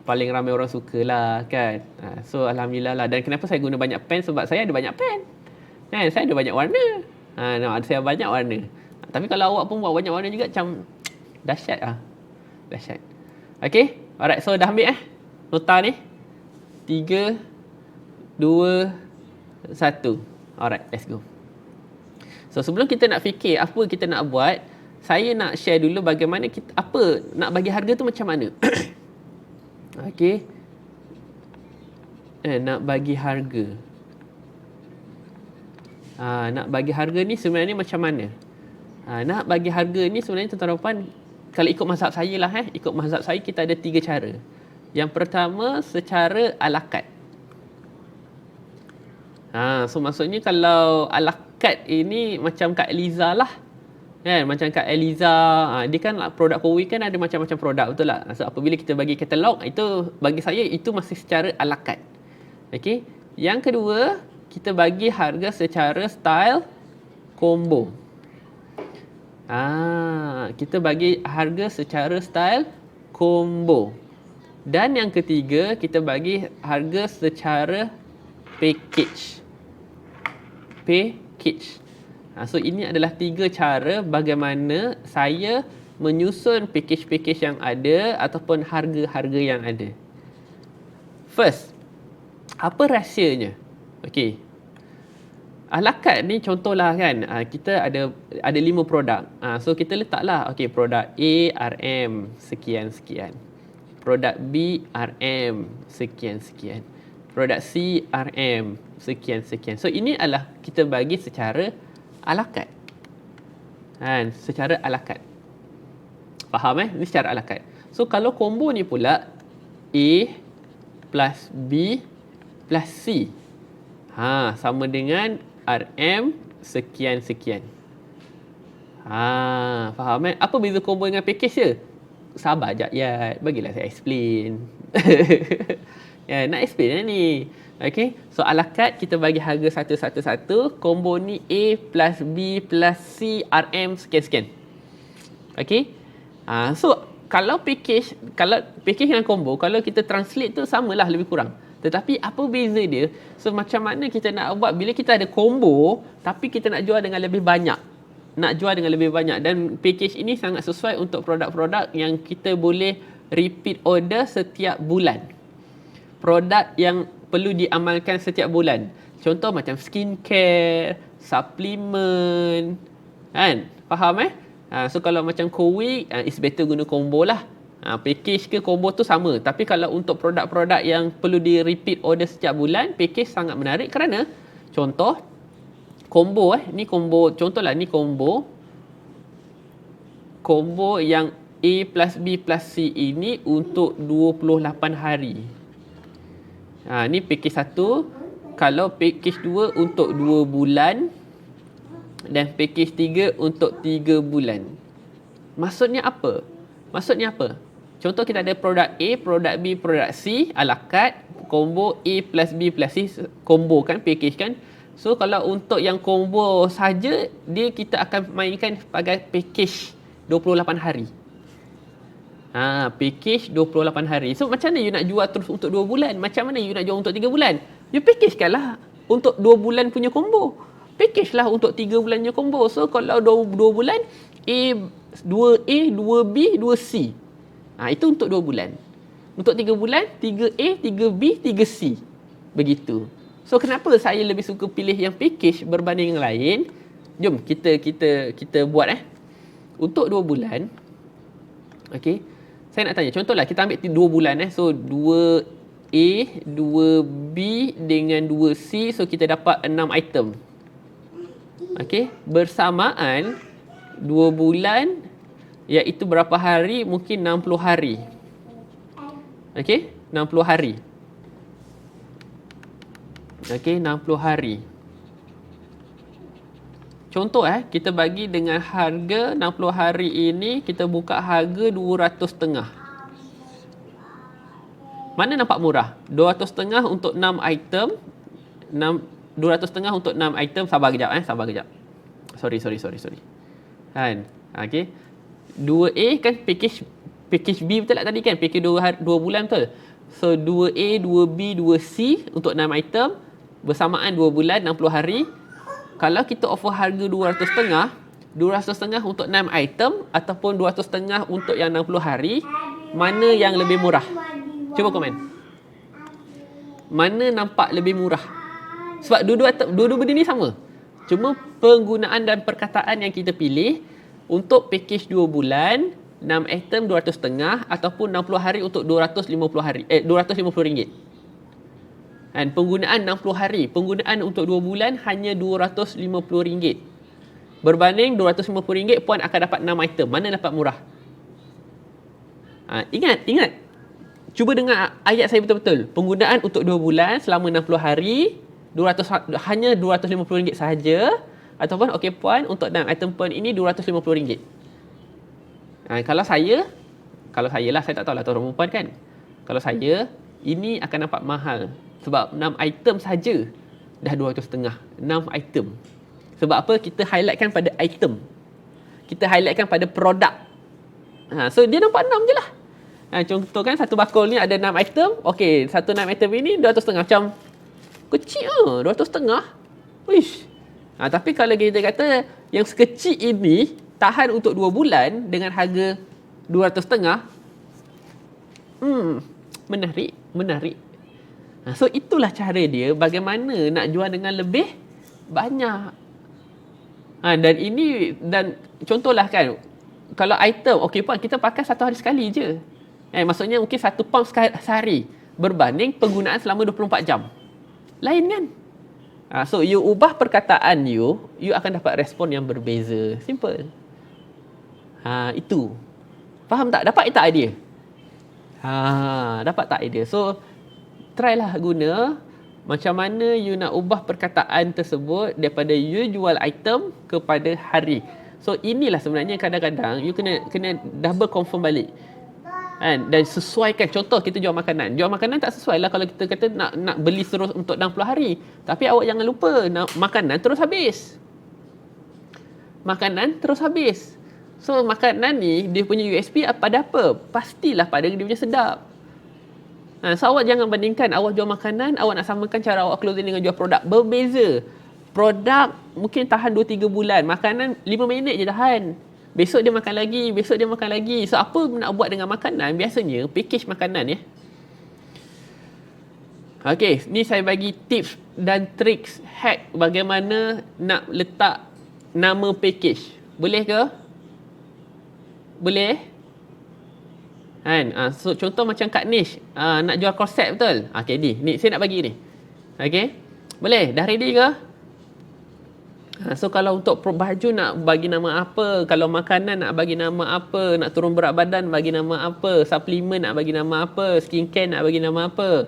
paling ramai orang suka lah kan. So Alhamdulillah lah. Dan kenapa saya guna banyak pen? Sebab saya ada banyak pen. Kan, saya ada banyak warna. Saya banyak warna. Tapi kalau awak pun buat banyak warna juga, macam dahsyat lah. Dahsyat. Okay. Alright. So dah ambil nota ni. 3, 2, 1. Alright. Let's go. So sebelum kita nak fikir apa kita nak buat, saya nak share dulu bagaimana nak bagi harga tu macam mana. Okay. Nak bagi harga. Nak bagi harga ni sebenarnya macam mana? Nak bagi harga ni sebenarnya tuan-tuan dan puan, kalau ikut mazhab saya lah ikut mazhab saya, kita ada 3 cara. Yang pertama secara ala kad. So maksudnya kalau ala kad ini macam Kak Eliza lah. Kan, macam Kak Eliza, dia kan produk Kowi kan ada macam-macam produk, betul tak? So apabila kita bagi katalog, itu bagi saya itu masih secara ala kad. Okey. Yang kedua, kita bagi harga secara style combo. Kita bagi harga secara style combo. Dan yang ketiga, kita bagi harga secara package. So ini adalah 3 cara bagaimana saya menyusun package-package yang ada ataupun harga-harga yang ada. First, apa rahsianya? Okey. Ala kad ni contohlah kan, kita ada 5 produk. So kita letaklah, okey, produk A RM sekian-sekian. Produk B RM sekian-sekian. produk C, RM, sekian-sekian. So, ini adalah kita bagi secara ala kad. Secara ala kad. Faham Ini secara ala kad. So, kalau combo ni pula A plus B plus C. Sama dengan RM sekian-sekian. Faham Apa beza combo dengan package je? Sabar jap ya, bagilah saya explain. Nak explain ni. Okay, so ala kad kita bagi harga satu-satu-satu. Combo ni A plus B plus C RM sekian-sekian. Okay. So kalau package dengan combo, kalau kita translate tu samalah lebih kurang. Tetapi apa beza dia? So macam mana kita nak buat bila kita ada combo tapi kita nak jual dengan lebih banyak. Dan package ini sangat sesuai untuk produk-produk yang kita boleh repeat order setiap bulan. Produk yang perlu diamalkan setiap bulan. Contoh macam skincare, suplemen. Faham So kalau macam Cowic, it's better guna combo lah. Package ke combo tu sama. Tapi kalau untuk produk-produk yang perlu di repeat order setiap bulan, package sangat menarik kerana contoh combo ni combo, contohlah ni combo yang A plus B plus C ini untuk 28 hari. Ni package 1. Kalau package 2 untuk 2 bulan dan package 3 untuk 3 bulan. Maksudnya apa? Contoh kita ada produk A, produk B, produk C, ala kad, combo A plus B plus C, combo kan, package kan. So kalau untuk yang combo saja, kita akan mainkan sebagai package 28 hari. Package 28 hari. So macam mana you nak jual terus untuk 2 bulan? Macam mana you nak jual untuk 3 bulan? You package kan lah untuk 2 bulan punya combo. Package lah untuk 3 bulan punya combo. So kalau 2 bulan, A, 2A, 2B, 2C. Itu untuk 2 bulan. Untuk 3 bulan, 3A, 3B, 3C. Begitu. So kenapa saya lebih suka pilih yang package berbanding yang lain? Jom kita buat Untuk 2 bulan. Okey. Saya nak tanya, contohlah kita ambil 2 bulan So 2A, 2B dengan 2C, so kita dapat 6 item. Okey, bersamaan 2 bulan iaitu berapa hari? Mungkin 60 hari. Okey, 60 hari. Okey, 60 hari. Contoh kita bagi dengan harga 60 hari ini, kita buka harga 200.5. Mana nampak murah? 200.5 untuk 6 item. 200.5 untuk 6 item. Sabar kejap. Sorry. Okey. 2A kan package B betul tak tadi kan? Package 2 bulan betul. So 2A, 2B, 2C untuk 6 item. Bersamaan 2 bulan, 60 hari. Kalau kita offer harga 200.5 untuk 6 item ataupun 200.5 untuk yang 60 hari, mana yang lebih murah? Cuba komen. Mana nampak lebih murah? Sebab dua-dua benda ni sama. Cuma penggunaan dan perkataan yang kita pilih untuk package 2 bulan, 6 item 200.5 ataupun 60 hari untuk 250 ringgit. Dan penggunaan 60 hari, penggunaan untuk 2 bulan hanya RM250. Berbanding RM250 puan akan dapat 6 item. Mana dapat murah? Ingat. Cuba dengar ayat saya betul-betul. Penggunaan untuk 2 bulan selama 60 hari, hanya RM250 sahaja. Ataupun okey puan, untuk 6 item puan ini RM250. Kalau saya lah, saya tak tahulah tuan perempuan kan. Kalau saya, ini akan nampak mahal. Sebab 6 item saja dah 200.5. 6 item. Sebab apa? Kita highlightkan pada item. Kita highlightkan pada produk. So dia nampak 6 je lah. Contoh kan satu bakul ni ada 6 item. Okey, satu 6 item ini 200.5. Macam kecil 200.5. Wish. Tapi kalau kita kata yang sekecil ini tahan untuk 2 bulan dengan harga 200.5. Menarik. So itulah cara dia bagaimana nak jual dengan lebih banyak. Dan contohlah kan, kalau item okey puan kita pakai 1 hari sekali je. Maksudnya mungkin 1 pound sehari. berbanding penggunaan selama 24 jam. Lain kan? So you ubah perkataan you akan dapat respon yang berbeza. Simple. Itu. Faham tak? Dapat tak idea? Dapat tak idea? So try lah guna macam mana you nak ubah perkataan tersebut daripada you jual item kepada hari. So inilah sebenarnya kadang-kadang you kena double confirm balik. Dan sesuaikan. Contoh kita jual makanan. Jual makanan tak sesuai lah kalau kita kata nak beli terus untuk 60 hari. Tapi awak jangan lupa makanan terus habis. Makanan terus habis. So makanan ni dia punya USP pada apa? Pastilah pada dia punya sedap. So awak jangan bandingkan awak jual makanan, awak nak samakan cara awak closing dengan jual produk. Berbeza. Produk mungkin tahan 2-3 bulan. Makanan 5 minit je tahan. Besok dia makan lagi, besok dia makan lagi. So apa nak buat dengan makanan? Biasanya package makanan ya. Okey, ni saya bagi tips dan tricks hack bagaimana nak letak nama package. Boleh ke? Boleh? So contoh macam Kak Nish nak jual korset betul? Okey ni saya nak bagi ni. Okey. Boleh? Dah ready ke? So kalau untuk baju nak bagi nama apa, kalau makanan nak bagi nama apa, nak turun berat badan bagi nama apa, suplemen nak bagi nama apa, skincare nak bagi nama apa.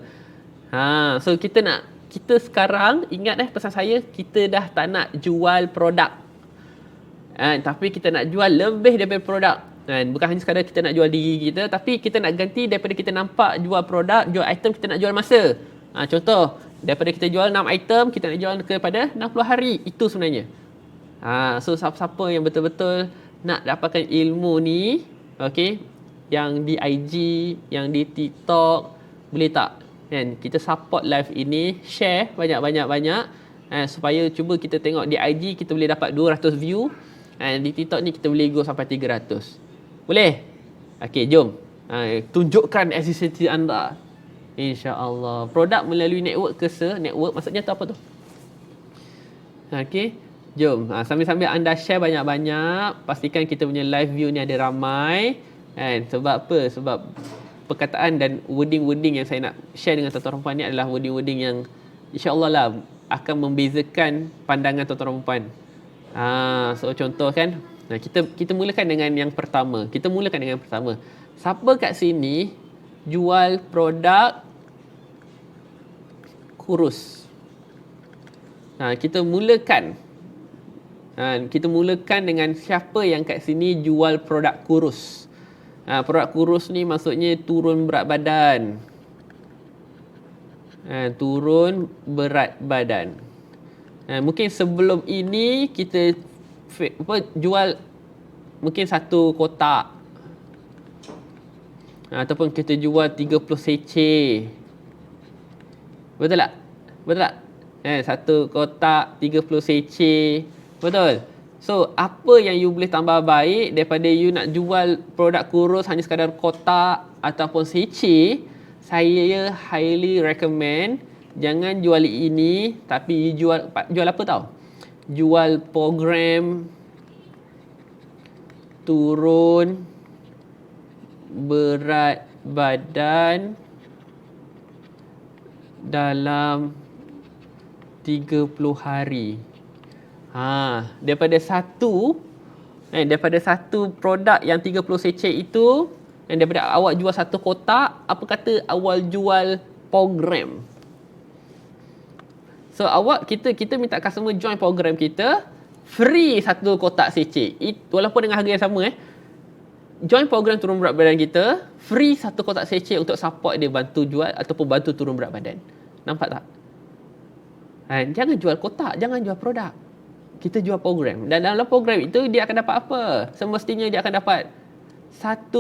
So kita sekarang ingat pesan saya, kita dah tak nak jual produk. Tapi kita nak jual lebih daripada produk. Bukan hanya sekadar kita nak jual diri kita, tapi kita nak ganti daripada kita nampak jual produk, jual item, kita nak jual masa. Contoh, daripada kita jual 6 item, kita nak jual kepada 60 hari. Itu sebenarnya. So siapa-siapa yang betul-betul nak dapatkan ilmu ni, okay, yang di IG, yang di TikTok, boleh tak? Kita support live ini, share banyak-banyak, supaya cuba kita tengok di IG kita boleh dapat 200 view, di TikTok ni kita boleh go sampai 300. Boleh? Okey, jom. Tunjukkan eksistensi anda. InsyaAllah. Produk melalui network ke network, maksudnya tu apa tu? Okey, jom. Sambil-sambil anda share banyak-banyak, pastikan kita punya live view ni ada ramai. Sebab apa? Sebab perkataan dan wording-wording yang saya nak share dengan tuan-tuan perempuan ni adalah wording-wording yang insyaAllah lah akan membezakan pandangan tuan-tuan perempuan. So contoh kan, kita mulakan dengan yang pertama. Siapa kat sini jual produk kurus? Kita mulakan dengan siapa yang kat sini jual produk kurus. Produk kurus ni maksudnya turun berat badan. Turun berat badan. Mungkin sebelum ini kita jual mungkin 1 kotak, ataupun kita jual 30 seceh. Betul tak? 1 kotak 30 seceh. Betul? So apa yang you boleh tambah baik daripada you nak jual produk kurus hanya sekadar kotak ataupun seceh? Saya highly recommend jangan jual ini, tapi jual apa tau? Jual program turun berat badan dalam 30 hari. Daripada satu produk yang 30 seceh itu, dan daripada awak jual 1 kotak, apa kata awal jual program? So kita minta customer join program kita, free 1 kotak seceh. Walaupun dengan harga yang sama join program turun berat badan kita, free 1 kotak seceh untuk support dia bantu jual ataupun bantu turun berat badan. Nampak tak? Jangan jual kotak, jangan jual produk. Kita jual program. Dan dalam program itu dia akan dapat apa? Semestinya dia akan dapat 1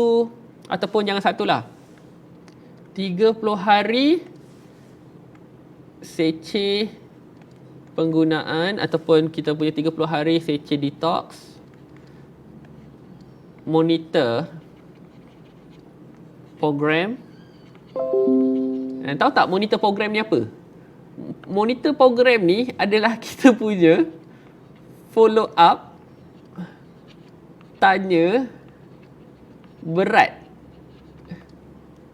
ataupun jangan 1 lah, 30 hari seceh penggunaan, ataupun kita punya 30 hari seceh detox, monitor program. Tahu tak monitor program ni apa? Monitor program ni adalah kita punya follow up, tanya berat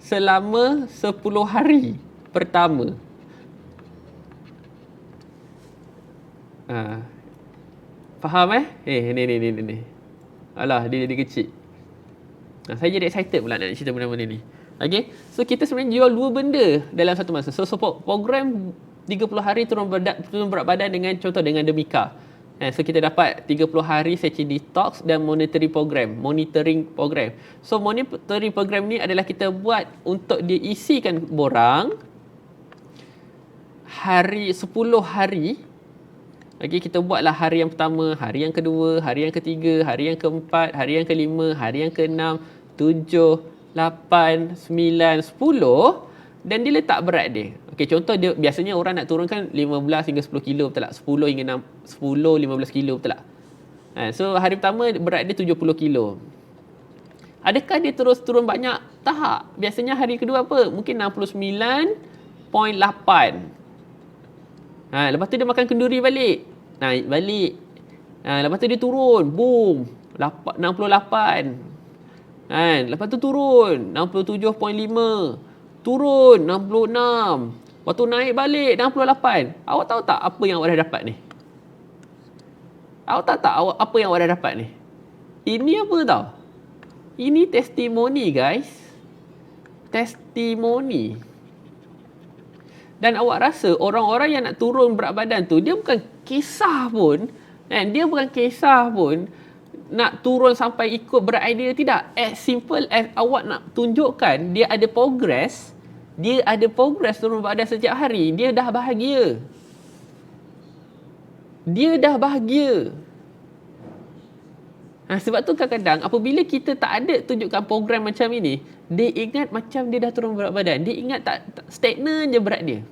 selama 10 hari pertama. Faham ni. Alah, dia jadi kecil. Saya jadi excited pula nak cerita benda-benda ni. Okay, so kita sebenarnya jual dua benda dalam satu masa. So program 30 hari turun berat badan dengan contoh dengan Demika. So kita dapat 30 hari session detox dan monitoring program. So monitoring program ni adalah kita buat untuk diisikan borang hari 10 hari. Okay, kita buatlah hari yang pertama, hari yang kedua, hari yang ketiga, hari yang keempat, hari yang kelima, hari yang keenam, 7, 8, 9, 10 dan dia letak berat dia. Okey, contoh dia biasanya orang nak turunkan 15 hingga 10 kilo, betul tak? 10 hingga 15 kilo, betul tak? So hari pertama berat dia 70 kilo. Adakah dia terus turun banyak? Tak. Biasanya hari kedua apa? Mungkin 69.8. Lepas tu dia makan kenduri balik. Naik balik. Lepas tu dia turun. Boom. 68. Lepas tu turun. 67.5. Turun. 66. Lepas tu naik balik. 68. Awak tahu tak apa yang awak dah dapat ni? Awak tahu tak apa yang awak dah dapat ni? Ini apa tau? Ini testimoni, guys. Testimoni. Dan awak rasa orang-orang yang nak turun berat badan tu, dia bukan kisah pun, dia bukan kisah pun nak turun sampai ikut berat idea, tidak. As simple as awak nak tunjukkan dia ada progress turun berat badan setiap hari, dia dah bahagia. Sebab tu kadang-kadang apabila kita tak ada tunjukkan program macam ini, dia ingat macam dia dah turun berat badan. Dia ingat tak stagnan je berat dia.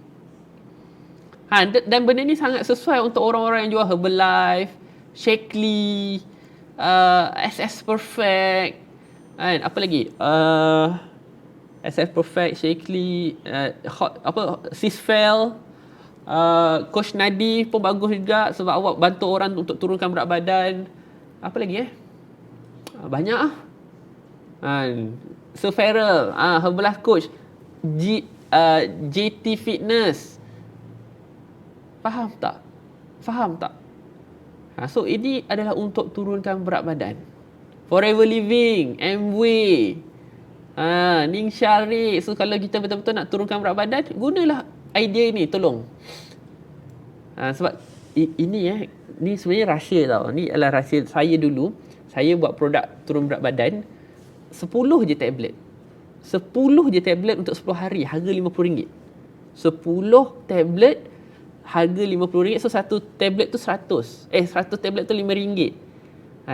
Dan benda ni sangat sesuai untuk orang-orang yang jual Herbalife, Shakely, SS Perfect, apa lagi? SS Perfect, Shakely, Sisfel, Coach Nadi pun bagus juga sebab awak bantu orang untuk turunkan berat badan. Apa lagi banyak Sir Farrell, Herbalife Coach, JT Fitness. Faham tak? So ini adalah untuk turunkan berat badan. Forever Living, Amway, Ning Syarif. So kalau kita betul-betul nak turunkan berat badan, gunalah idea ni, tolong. Sebab ini ni sebenarnya rahsia tau. Ni adalah rahsia saya dulu. Saya buat produk turun berat badan 10 je tablet. 10 je tablet untuk 10 hari, harga RM50. 10 tablet harga RM50. So satu tablet tu 100 tablet tu RM5.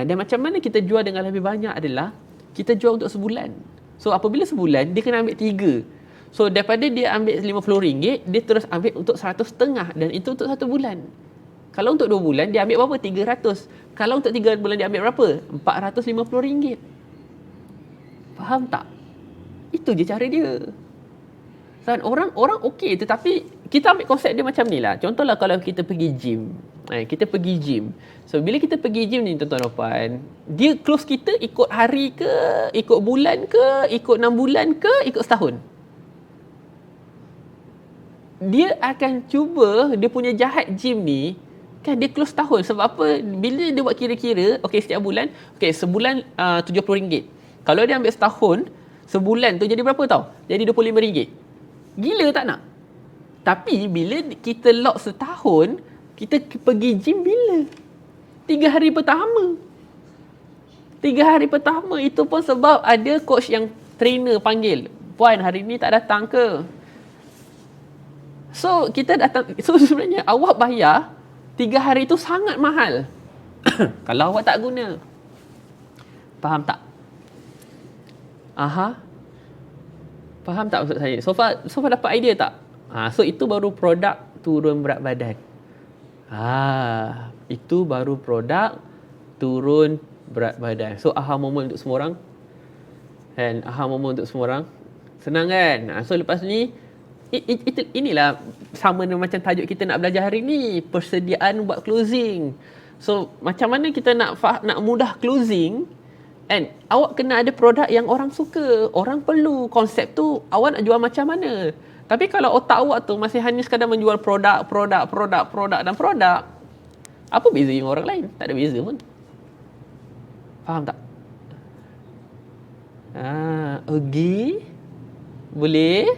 Dan macam mana kita jual dengan lebih banyak adalah kita jual untuk sebulan. So apabila sebulan, dia kena ambil 3. So daripada dia ambil RM50, dia terus ambil untuk 100.5 dan itu untuk 1 bulan. Kalau untuk 2 bulan, dia ambil berapa? 300. Kalau untuk 3 bulan, dia ambil berapa? RM450. Faham tak? Itu je cara dia. Dan orang okey, tetapi kita ambil konsep dia macam ni lah. Contohlah kalau kita pergi gym. So bila kita pergi gym ni tuan-tuan dan puan, dia close kita ikut hari ke, ikut bulan ke, ikut 6 bulan ke, ikut setahun. Dia akan cuba dia punya jahat gym ni, kan dia close tahun. Sebab apa? Bila dia buat kira-kira, okey setiap bulan, okey sebulan RM70. Kalau dia ambil setahun, sebulan tu jadi berapa tau? Jadi RM25. Gila tak nak? Tapi bila kita lock setahun, kita pergi gym bila? 3 hari pertama. 3 hari pertama itu pun sebab ada coach yang trainer panggil. Puan, hari ni tak datang ke? So kita datang. So sebenarnya awak bayar 3 hari tu sangat mahal kalau awak tak guna. Faham tak? Faham tak maksud saya? So far dapat idea tak? So itu baru produk turun berat badan. Itu baru produk turun berat badan. So aha moment untuk semua orang. And aha moment untuk semua orang. Senang kan? So lepas ni inilah sama dengan macam tajuk kita nak belajar hari ni, persediaan buat closing. So macam mana kita nak mudah closing And awak kena ada produk yang orang suka, orang perlu. Konsep tu awak nak jual macam mana? Tapi kalau otak awak tu masih hanya sekadar menjual produk, dan produk, apa beza dengan orang lain? Tak ada beza pun. Faham tak? Agree? Boleh?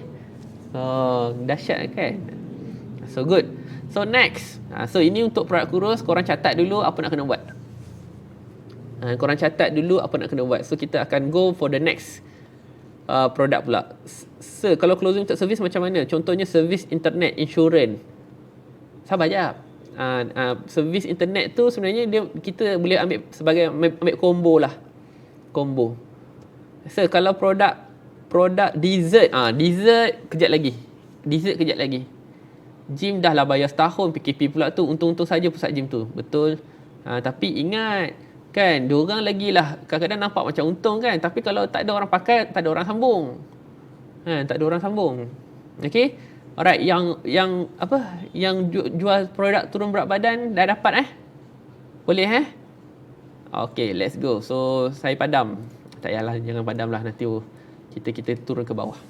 Oh, dahsyat kan? So good. So next. So ini untuk produk kurus, korang catat dulu apa nak kena buat. Korang catat dulu apa nak kena buat. So kita akan go for the next produk pula. So kalau closing untuk servis macam mana? Contohnya servis internet, insurans. Sabar jap. Servis internet tu sebenarnya kita boleh ambil sebagai ambil combo lah. Combo. So kalau produk dessert, dessert kejap lagi. Gym dah lah bayar setahun, PKP pula tu, untung-untung saja pusat gym tu. Betul. Tapi ingat kan, diorang lagi lah kadang-kadang nampak macam untung kan, tapi kalau tak ada orang pakai, tak ada orang sambung. Tak ada orang sambung. Okay. Alright, yang jual produk turun berat badan dah dapat Boleh Okay, let's go. So saya padam. Tak payahlah, jangan padam lah, nanti kita turun ke bawah.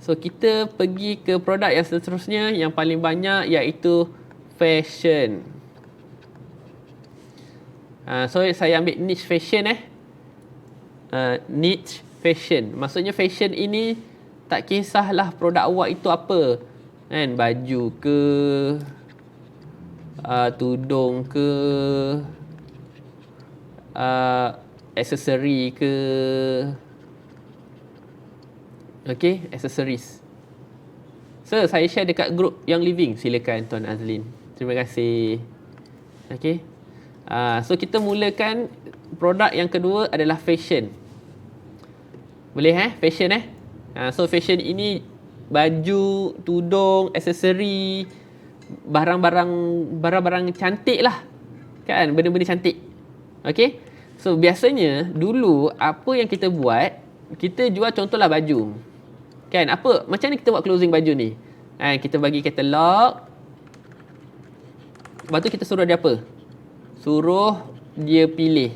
So kita pergi ke produk yang seterusnya, yang paling banyak, iaitu fashion. So saya ambil niche fashion niche fashion. Maksudnya fashion ini tak kisahlah produk awak itu apa. Kan, baju ke, tudung ke, aksesori ke. Okay, accessories. So, saya share dekat grup yang living. Silakan Tuan Azlin. Terima kasih. Okay. So, kita mulakan produk yang kedua adalah fashion. Boleh Fashion So, fashion ini baju, tudung, aksesori, barang-barang cantik lah. Kan, benda-benda cantik. Okay. So, biasanya dulu apa yang kita buat, kita jual contohlah baju. Kan, macam mana kita buat closing baju ni? Kita bagi katalog. Lepas tu kita suruh dia apa? Suruh dia pilih.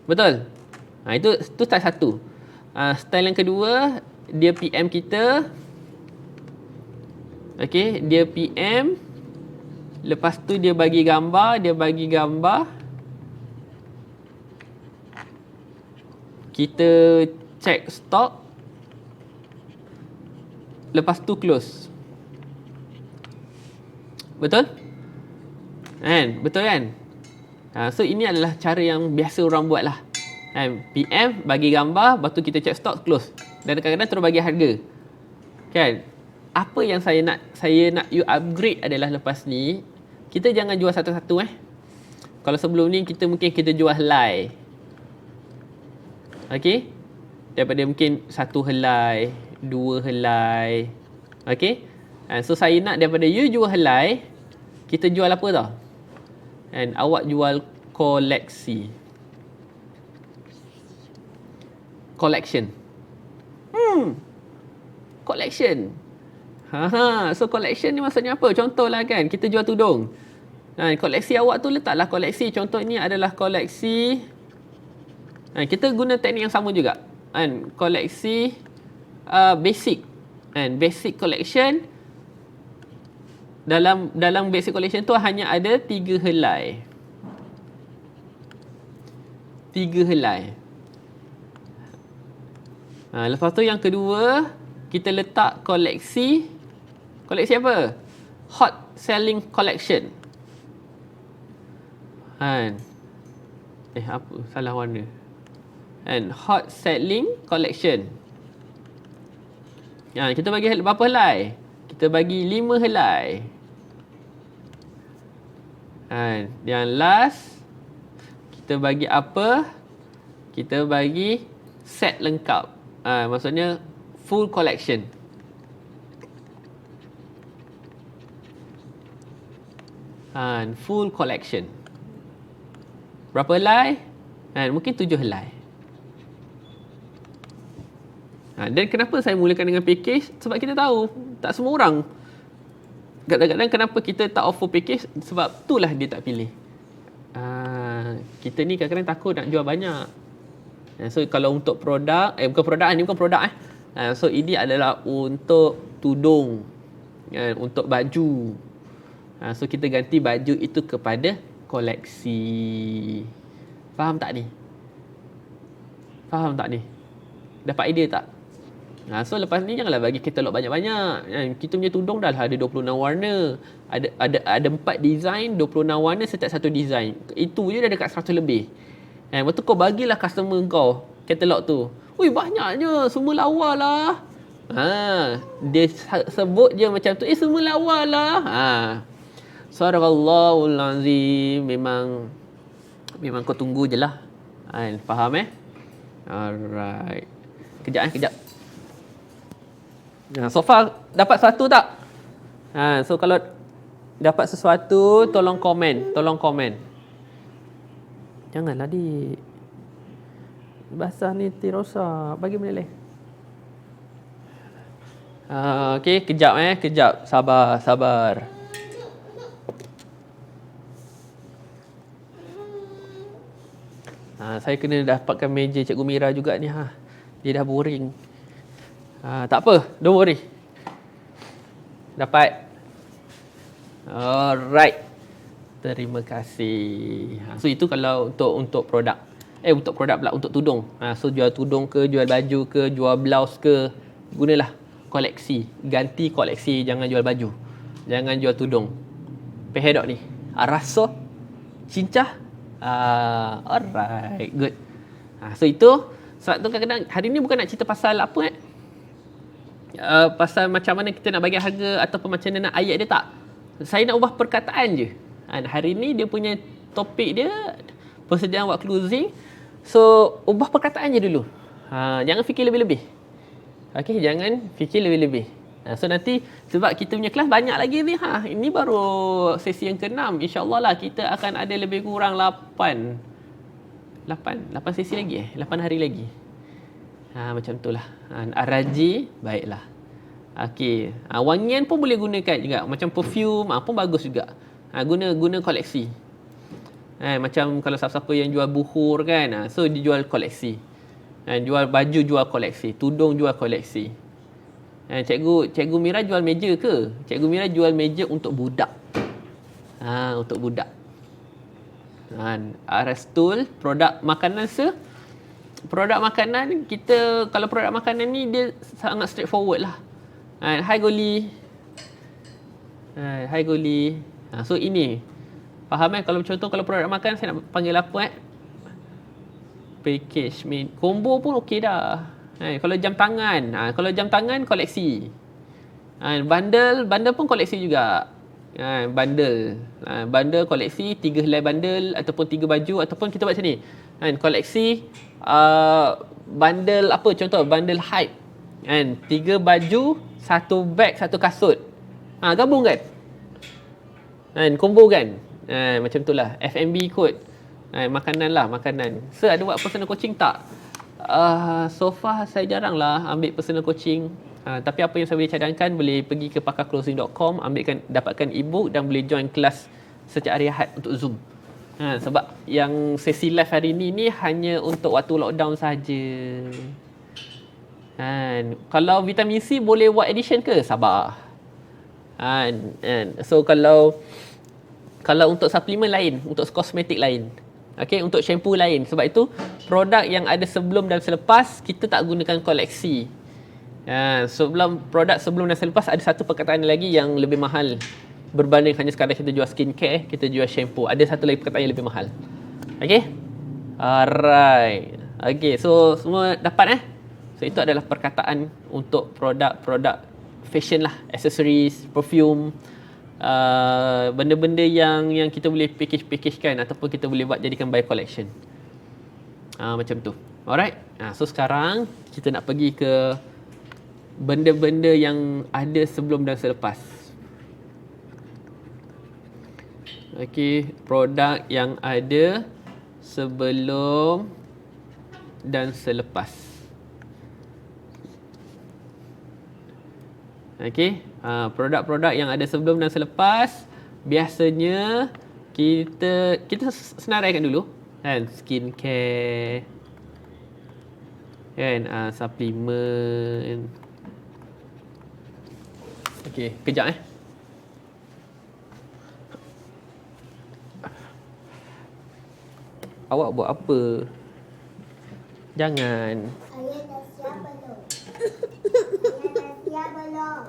Betul? Itu style satu. Style yang kedua, dia PM kita. Okay, dia PM. Lepas tu dia bagi gambar. Kita check stok. Lepas tu close. Betul? Betul kan? So ini adalah cara yang biasa orang buat lah. PM, bagi gambar, lepas tu kita check stok, close. Dan kadang-kadang terus bagi harga. Kan? Apa yang saya nak you upgrade adalah lepas ni, kita jangan jual satu-satu Kalau sebelum ni mungkin kita jual helai. Okay? Daripada mungkin 1 helai, 2 helai. Okay? So saya nak daripada you jual helai, kita jual apa tau? Awak jual koleksi. Collection. Collection. So collection ni maksudnya apa? Contohlah kan, kita jual tudung. Koleksi awak tu letaklah koleksi. Contoh ini adalah koleksi. Kita guna teknik yang sama juga. Koleksi basic. Basic collection. Dalam basic collection tu hanya ada 3 helai. 3 helai. Lepas tu yang kedua, kita letak koleksi. Koleksi apa? Hot selling collection. Apa? Salah warna. Hot selling collection. Kita bagi berapa helai? Kita bagi 5 helai. Yang last, kita bagi apa? Kita bagi set lengkap. Maksudnya full collection. Full collection. Berapa helai? Mungkin 7 helai. Dan kenapa saya mulakan dengan package? Sebab kita tahu tak semua orang. Kadang-kadang kenapa kita tak offer package? Sebab itulah dia tak pilih. kita ni kadang-kadang takut nak jual banyak. So kalau untuk produk, bukan produk ni, bukan produk so ini adalah untuk tudung, untuk baju. So kita ganti baju itu kepada koleksi. Faham tak ni? Faham tak ni? Dapat idea tak? So lepas ni janganlah bagi katalog banyak-banyak. Kita punya tudung dah ada 26 warna. Ada 4 design, 26 warna setiap satu design. Itu je dah dekat 100 lebih. Lepas tu kau bagilah customer kau katalog tu. Ui, banyaknya, semua lawa lah. Dia sebut je macam tu, semua lawa lah. Sadaqallahul azim. Memang kau tunggu je lah. Faham Alright. Kejap. So far dapat sesuatu tak? So kalau dapat sesuatu, tolong komen. Janganlah basah ni tirosak. Bagi menilai. Okey, kejap. Sabar. Saya kena dapatkan meja Cikgu Mira juga ni. Dia dah boring. Tak apa, don't worry. Dapat. Alright. Terima kasih. So itu kalau untuk produk. Untuk produk pula, untuk tudung. So jual tudung ke, jual baju ke, jual blouse ke, gunalah koleksi. Ganti koleksi, jangan jual baju. Jangan jual tudung. Pehedok ni. Rasa cincah. Alright, good. So itu sebab tu kadang-kadang hari ni bukan nak cerita pasal apa pasal macam mana kita nak bagi harga ataupun macam mana nak ayat dia, tak. Saya nak ubah perkataan je. Hari ni dia punya topik dia persediaan wad closing. So ubah perkataan je dulu. Jangan fikir lebih-lebih. Okey, jangan fikir lebih-lebih. So nanti sebab kita punya kelas banyak lagi ni. Ini baru sesi yang ke-6. InsyaAllah lah kita akan ada lebih kurang 8 sesi lagi 8 hari lagi. Macam tu lah. Araji, baiklah. Okey. Wangian pun boleh gunakan juga. Macam perfume pun bagus juga. Guna koleksi. Macam kalau siapa-siapa yang jual buhur kan. So dia jual koleksi. Jual baju, jual koleksi. Tudung, jual koleksi. Cikgu Mira jual meja ke? Cikgu Mira jual meja untuk budak. Untuk budak. Arestul, produk makanan produk makanan kita, kalau produk makanan ni dia sangat straightforward lah. Hai Goli. So ini faham kalau contoh kalau produk makan saya nak panggil apa package main combo pun okey dah. Kalau jam tangan koleksi. Bundle pun koleksi juga. Bundle koleksi 3 helai bundle ataupun 3 baju ataupun kita buat macam ni. Koleksi bundle apa, contoh bundle hype. 3 baju, 1 beg, 1 kasut. Gabung kan? Combo kan? Macam itulah. F&B kot. Makanan. So ada buat personal coaching tak? So far saya jarang lah ambil personal coaching. Tapi apa yang saya boleh cadangkan, boleh pergi ke pakarclosing.com, dapatkan ebook dan boleh join kelas setiap hari Ahad untuk Zoom. Sebab yang sesi live hari ni hanya untuk waktu lockdown saja. Kalau vitamin C boleh buat edition ke? Sabar. So kalau untuk suplemen lain, untuk kosmetik lain. Okey, untuk shampoo lain. Sebab itu produk yang ada sebelum dan selepas kita tak gunakan koleksi. Produk sebelum dan selepas ada satu perkataan lagi yang lebih mahal berbanding hanya sekadar kita jual skincare, kita jual shampoo. Ada satu lagi perkataan yang lebih mahal. Okey? Alright. Okey, so semua dapat So itu adalah perkataan untuk produk-produk fashion lah, accessories, perfume, benda-benda yang kita boleh package-kan ataupun kita boleh buat jadikan by collection. Macam tu. Alright. So sekarang kita nak pergi ke benda-benda yang ada sebelum dan selepas. Okey, produk yang ada sebelum dan selepas. Okey, produk-produk yang ada sebelum dan selepas biasanya kita senaraikan dulu kan, skincare kan, suplemen. Okey, kejap Awak buat apa? Jangan. Ayah dah siap belum? Ayah dah siap belum?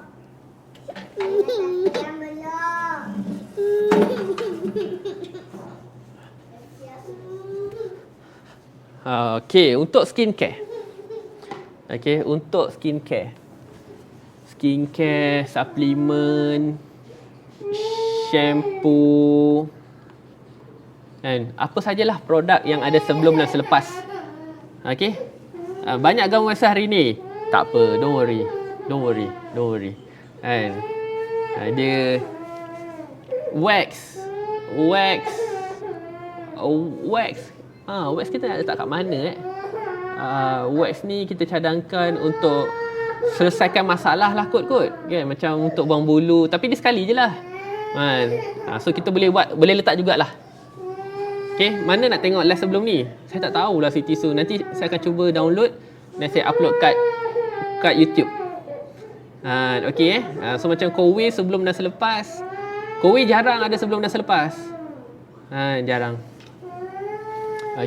Ayah dah siap belum? Dah siap. Okey, untuk skincare. Okey, untuk skincare. Skincare, suplemen, shampoo, kan, apa sajalah produk yang ada sebelum dan selepas. Okey. Banyak gaun masa hari ni. Tak apa, don't worry. Kan. Dia wax. Wax kita nak letak kat mana wax ni kita cadangkan untuk selesaikan masalah lah kot. Kan, macam untuk buang bulu, tapi dia sekali je lah. Kan. So kita boleh letak jugalah. Okay, mana nak tengok live sebelum ni? Saya tak tahulah Siti Su. Nanti saya akan cuba download dan saya upload kat YouTube. Okay. So macam Kowe sebelum dan selepas. Kowe jarang ada sebelum dan selepas. Jarang.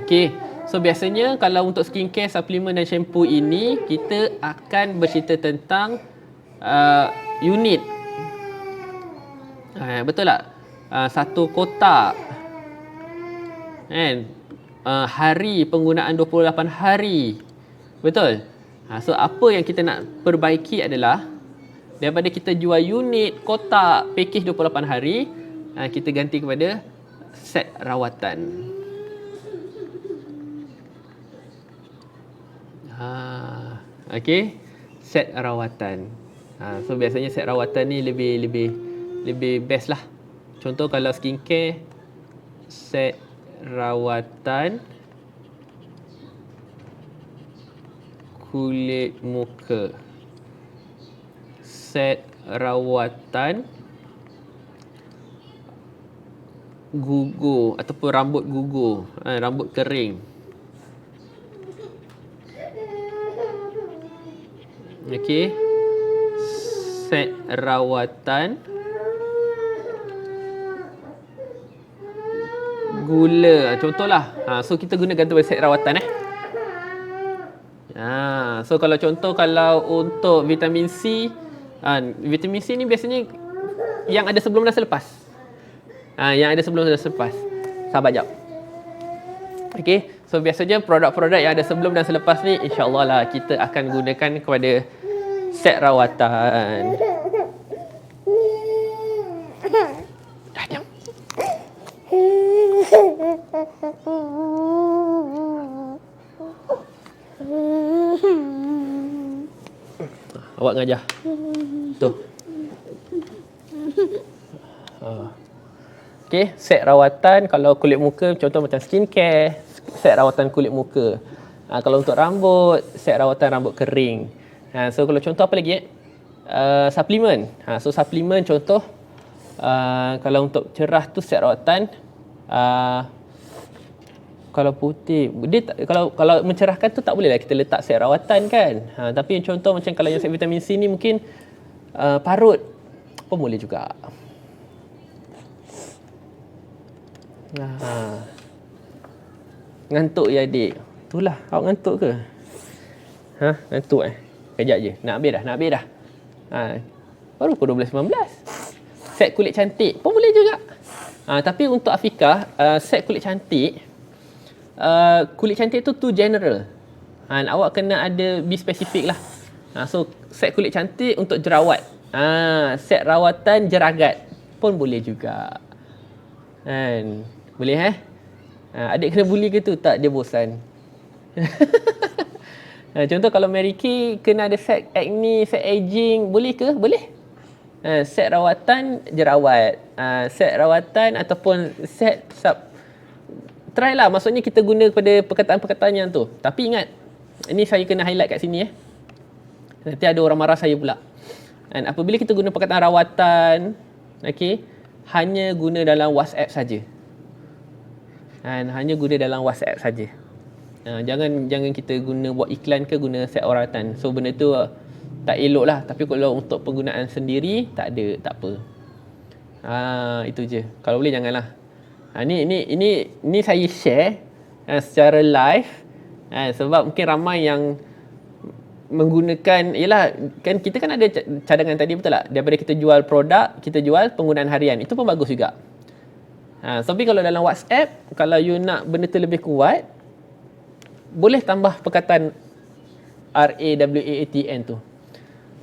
Okay. So biasanya kalau untuk skincare, suplemen dan shampoo ini, kita akan bercerita tentang unit. Betul tak? Satu kotak. Kan? Hari penggunaan 28 hari. Betul? So apa yang kita nak perbaiki adalah daripada kita jual unit, kotak, pakej 28 hari, kita ganti kepada set rawatan. Okay, set rawatan. So biasanya set rawatan ni lebih best lah. Contoh kalau skincare, set rawatan kulit muka, set rawatan gugur ataupun rambut gugur, rambut kering. Okey, set rawatan gula, contohlah. So kita gunakan tu set rawatan so kalau untuk vitamin C, vitamin C ni biasanya yang ada sebelum dan selepas. Yang ada sebelum dan selepas. Sabar jap. Okey, so biasanya produk-produk yang ada sebelum dan selepas ni insya-Allah lah kita akan gunakan kepada set rawatan. Dah jam. Awak ngajar. Tu. Okey, set rawatan kalau kulit muka contoh macam skincare, set rawatan kulit muka. Kalau untuk rambut, set rawatan rambut kering. So kalau contoh apa lagi suplemen. So suplemen contoh kalau untuk cerah tu set rawatan, kalau putih dia kalau mencerahkan tu tak boleh lah kita letak set rawatan kan. Tapi yang contoh macam kalau yang set vitamin C ni mungkin parut pun boleh juga. Ngantuk ya adik? Itulah, awak ngantuk ke? Ngantuk Kejap je, nak habis dah. Baru pukul 12.19. Set kulit cantik pun boleh juga. Tapi untuk Afiqah, set kulit cantik tu general. Awak kena ada be spesifik lah. So set kulit cantik untuk jerawat. Set rawatan jeragat pun boleh juga. Boleh adik kena bully ke tu? Tak, dia bosan. Contoh kalau Mary Kay kena ada set acne, set aging, boleh ke? Boleh. Set rawatan jerawat, set rawatan ataupun set try lah, maksudnya kita guna kepada perkataan-perkataan yang tu. Tapi ingat, ini saya kena highlight kat sini Nanti ada orang marah saya pula. Dan apabila kita guna perkataan rawatan, hanya guna dalam WhatsApp saja. Dan hanya guna dalam WhatsApp saja. Jangan kita guna buat iklan ke guna set rawatan. So benda tu tak elok lah. Tapi kalau untuk penggunaan sendiri tak ada, tak apa. Itu je. Kalau boleh janganlah. Ini saya share secara live sebab mungkin ramai yang menggunakan, yalah, kan kita kan ada cadangan tadi, betul tak? Daripada kita jual produk, kita jual penggunaan harian. Itu pun bagus juga. Tapi kalau dalam WhatsApp, kalau you nak benda tu lebih kuat, boleh tambah perkataan RAWATN tu.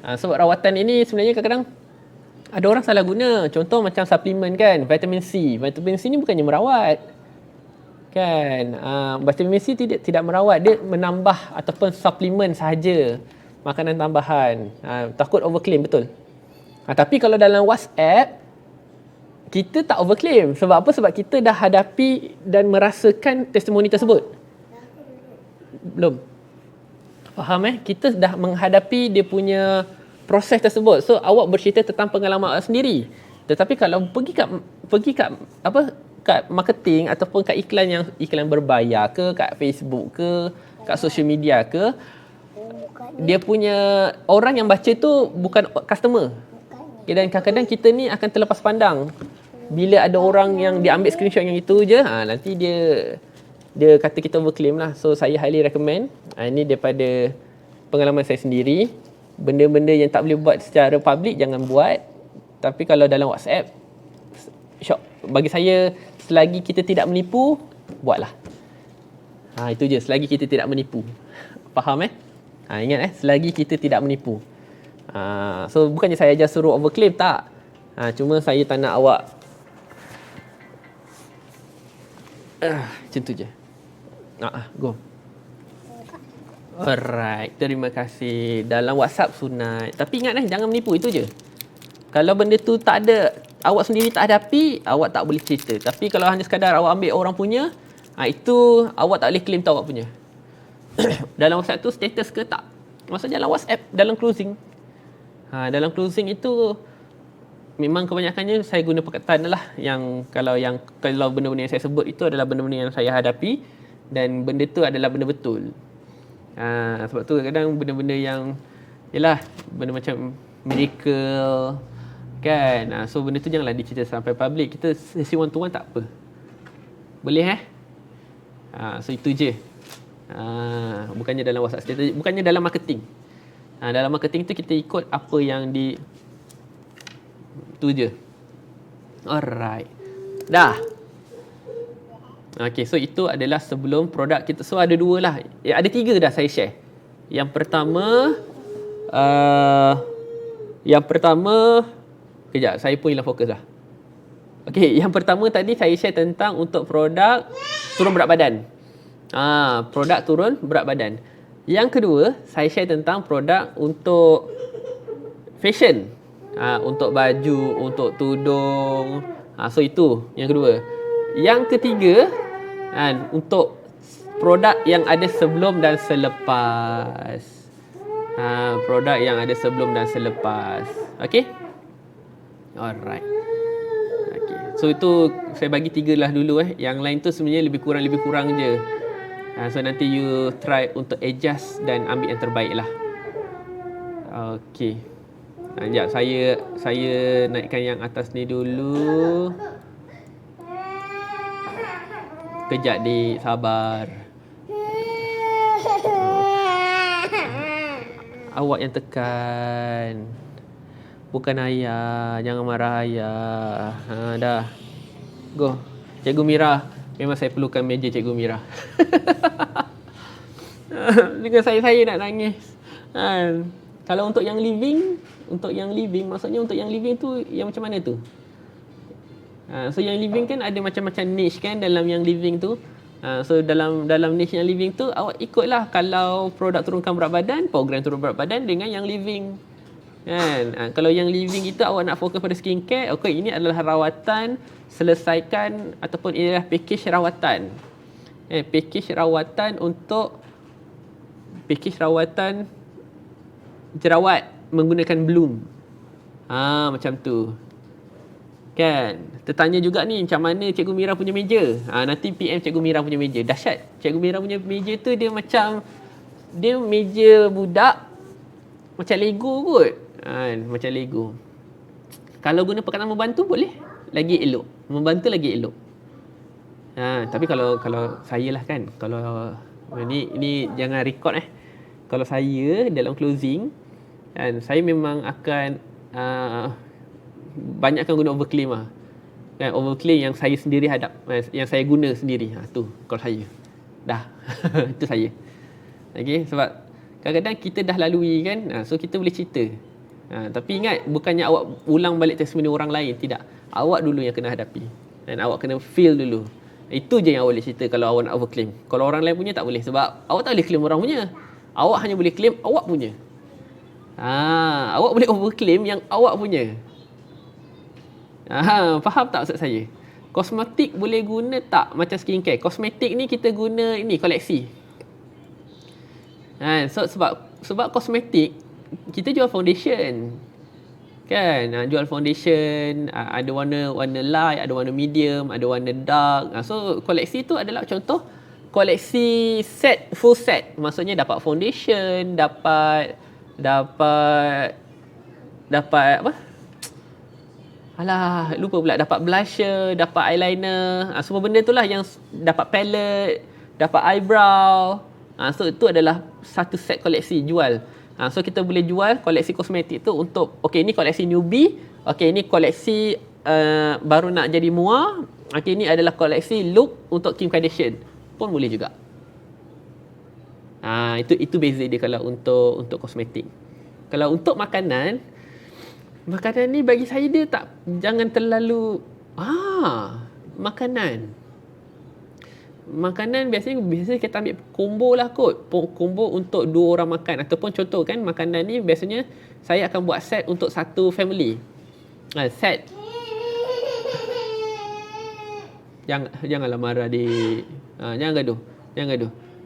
Sebab rawatan ini sebenarnya kadang-kadang ada orang salah guna. Contoh macam suplemen kan, vitamin C. Vitamin C ni bukannya merawat. Kan? Vitamin C tidak merawat, dia menambah ataupun suplemen sahaja, makanan tambahan. Takut overclaim, betul. Tapi kalau dalam WhatsApp, kita tak overclaim. Sebab apa? Sebab kita dah hadapi dan merasakan testimoni tersebut. Belum? Faham Kita dah menghadapi dia punya proses tersebut. So awak bercerita tentang pengalaman awak sendiri. Tetapi kalau pergi kat kat marketing ataupun kat iklan berbayar ke, kat Facebook ke, kat social media ke, dia punya orang yang baca tu bukan customer. Dan kadang-kadang kita ni akan terlepas pandang. Bila ada orang yang dia ambil screenshot yang itu je, nanti dia kata kita overclaim lah. So saya highly recommend. Ini daripada pengalaman saya sendiri. Benda-benda yang tak boleh buat secara public jangan buat. Tapi kalau dalam WhatsApp, bagi saya, selagi kita tidak menipu, buatlah. Itu je, selagi kita tidak menipu. Faham ingat selagi kita tidak menipu. So bukannya saya ajar suruh overclaim, tak. Cuma saya tak nak awak macam tu je. Go. Alright, terima kasih. Dalam WhatsApp sunat. Tapi ingat jangan menipu, itu je. Kalau benda tu tak ada, awak sendiri tak hadapi, awak tak boleh cerita. Tapi kalau hanya sekadar awak ambil orang punya, itu awak tak boleh claim tu awak punya. Dalam WhatsApp tu status ke tak? Maksudnya dalam WhatsApp, dalam closing. Dalam closing itu memang kebanyakannya saya guna perkataan lah yang kalau benda-benda yang saya sebut itu adalah benda-benda yang saya hadapi dan benda tu adalah benda betul. Sebab tu kadang-kadang benda-benda yang yalah, benda macam miracle kan. So benda tu janganlah dicerita sampai public. Kita sesi one to one tak apa. Boleh so itu je. Bukannya dalam WhatsApp status, bukannya dalam marketing. Dalam marketing tu kita ikut apa yang tu je. Alright. Dah. Okay, so itu adalah sebelum produk kita. So ada dua lah. Ada tiga dah saya share. Yang pertama, kejap, saya pun hilang fokus lah. Okay, yang pertama tadi saya share tentang untuk produk turun berat badan. Produk turun berat badan. Yang kedua, saya share tentang produk untuk fashion. Untuk baju, untuk tudung. So itu yang kedua. Yang ketiga, untuk produk yang ada sebelum dan selepas. Produk yang ada sebelum dan selepas. Okay? Alright. Okay. So itu saya bagi tiga lah dulu. Yang lain tu sebenarnya lebih kurang je. So nanti you try untuk adjust dan ambil yang terbaik lah. Okay. Sekejap, saya naikkan yang atas ni dulu. Kejap dik, sabar. Awak yang tekan, bukan ayah. Jangan marah ayah. Dah. Go. Cikgu Mira. Memang saya perlukan meja Cikgu Mira. Dengan saya nak nangis. Kalau untuk yang living, maksudnya untuk yang living tu yang macam mana tu? So yang living kan ada macam-macam niche kan dalam yang living tu. So dalam niche yang living tu awak ikutlah. Kalau produk turunkan berat badan, program turun berat badan dengan yang living. Kan? Kalau yang living itu awak nak fokus pada skincare, okey, ini adalah rawatan, selesaikan ataupun ini adalah package rawatan. Package rawatan untuk jerawat menggunakan Bloom. Macam tu. Kan? Tertanya juga ni macam mana Cikgu Mira punya meja. Nanti PM Cikgu Mira punya meja. Dahsyat. Cikgu Mira punya meja tu dia macam dia meja budak macam Lego kot. Macam Lego. Kalau guna perkataan membantu boleh. Lagi elok. Membantu lagi elok. Tapi kalau saya lah kan. Kalau ni jangan record Kalau saya dalam closing saya memang akan banyakkan guna overclaim lah. Kan, overclaim yang saya sendiri hadap, yang saya guna sendiri. Tu kalau saya. Dah. Itu saya. Okey, sebab kadang-kadang kita dah lalui kan. So kita boleh cerita. Tapi ingat, bukannya awak ulang balik testimoni orang lain, tidak. Awak dulu yang kena hadapi. Dan awak kena feel dulu. Itu je yang awak boleh cerita kalau awak nak overclaim. Kalau orang lain punya tak boleh, sebab awak tak boleh claim orang punya. Awak hanya boleh claim awak punya. Awak boleh overclaim yang awak punya. Faham tak maksud saya? Kosmetik boleh guna tak macam skincare? Kosmetik ni kita guna ini koleksi. So sebab kosmetik kita jual foundation. Kan? Jual foundation, ada warna light, ada warna medium, ada warna dark. So koleksi tu adalah contoh koleksi set, full set. Maksudnya dapat foundation, dapat apa? Alah, lupa pula. Dapat blusher, dapat eyeliner. Semua benda tu lah yang dapat palette, dapat eyebrow. So itu adalah satu set koleksi jual. So kita boleh jual koleksi kosmetik tu untuk, okey ni koleksi newbie, okey ni koleksi baru nak jadi mua, okey ni adalah koleksi look untuk Kim Kardashian. Pun boleh juga. Itu beza dia kalau untuk kosmetik. Kalau untuk makanan ni bagi saya dia jangan terlalu makanan biasanya kita ambil combo lah kot. Combo untuk 2 orang makan, ataupun contoh kan makanan ni biasanya saya akan buat set untuk satu family. Set. Janganlah marah dik. Jangan gaduh.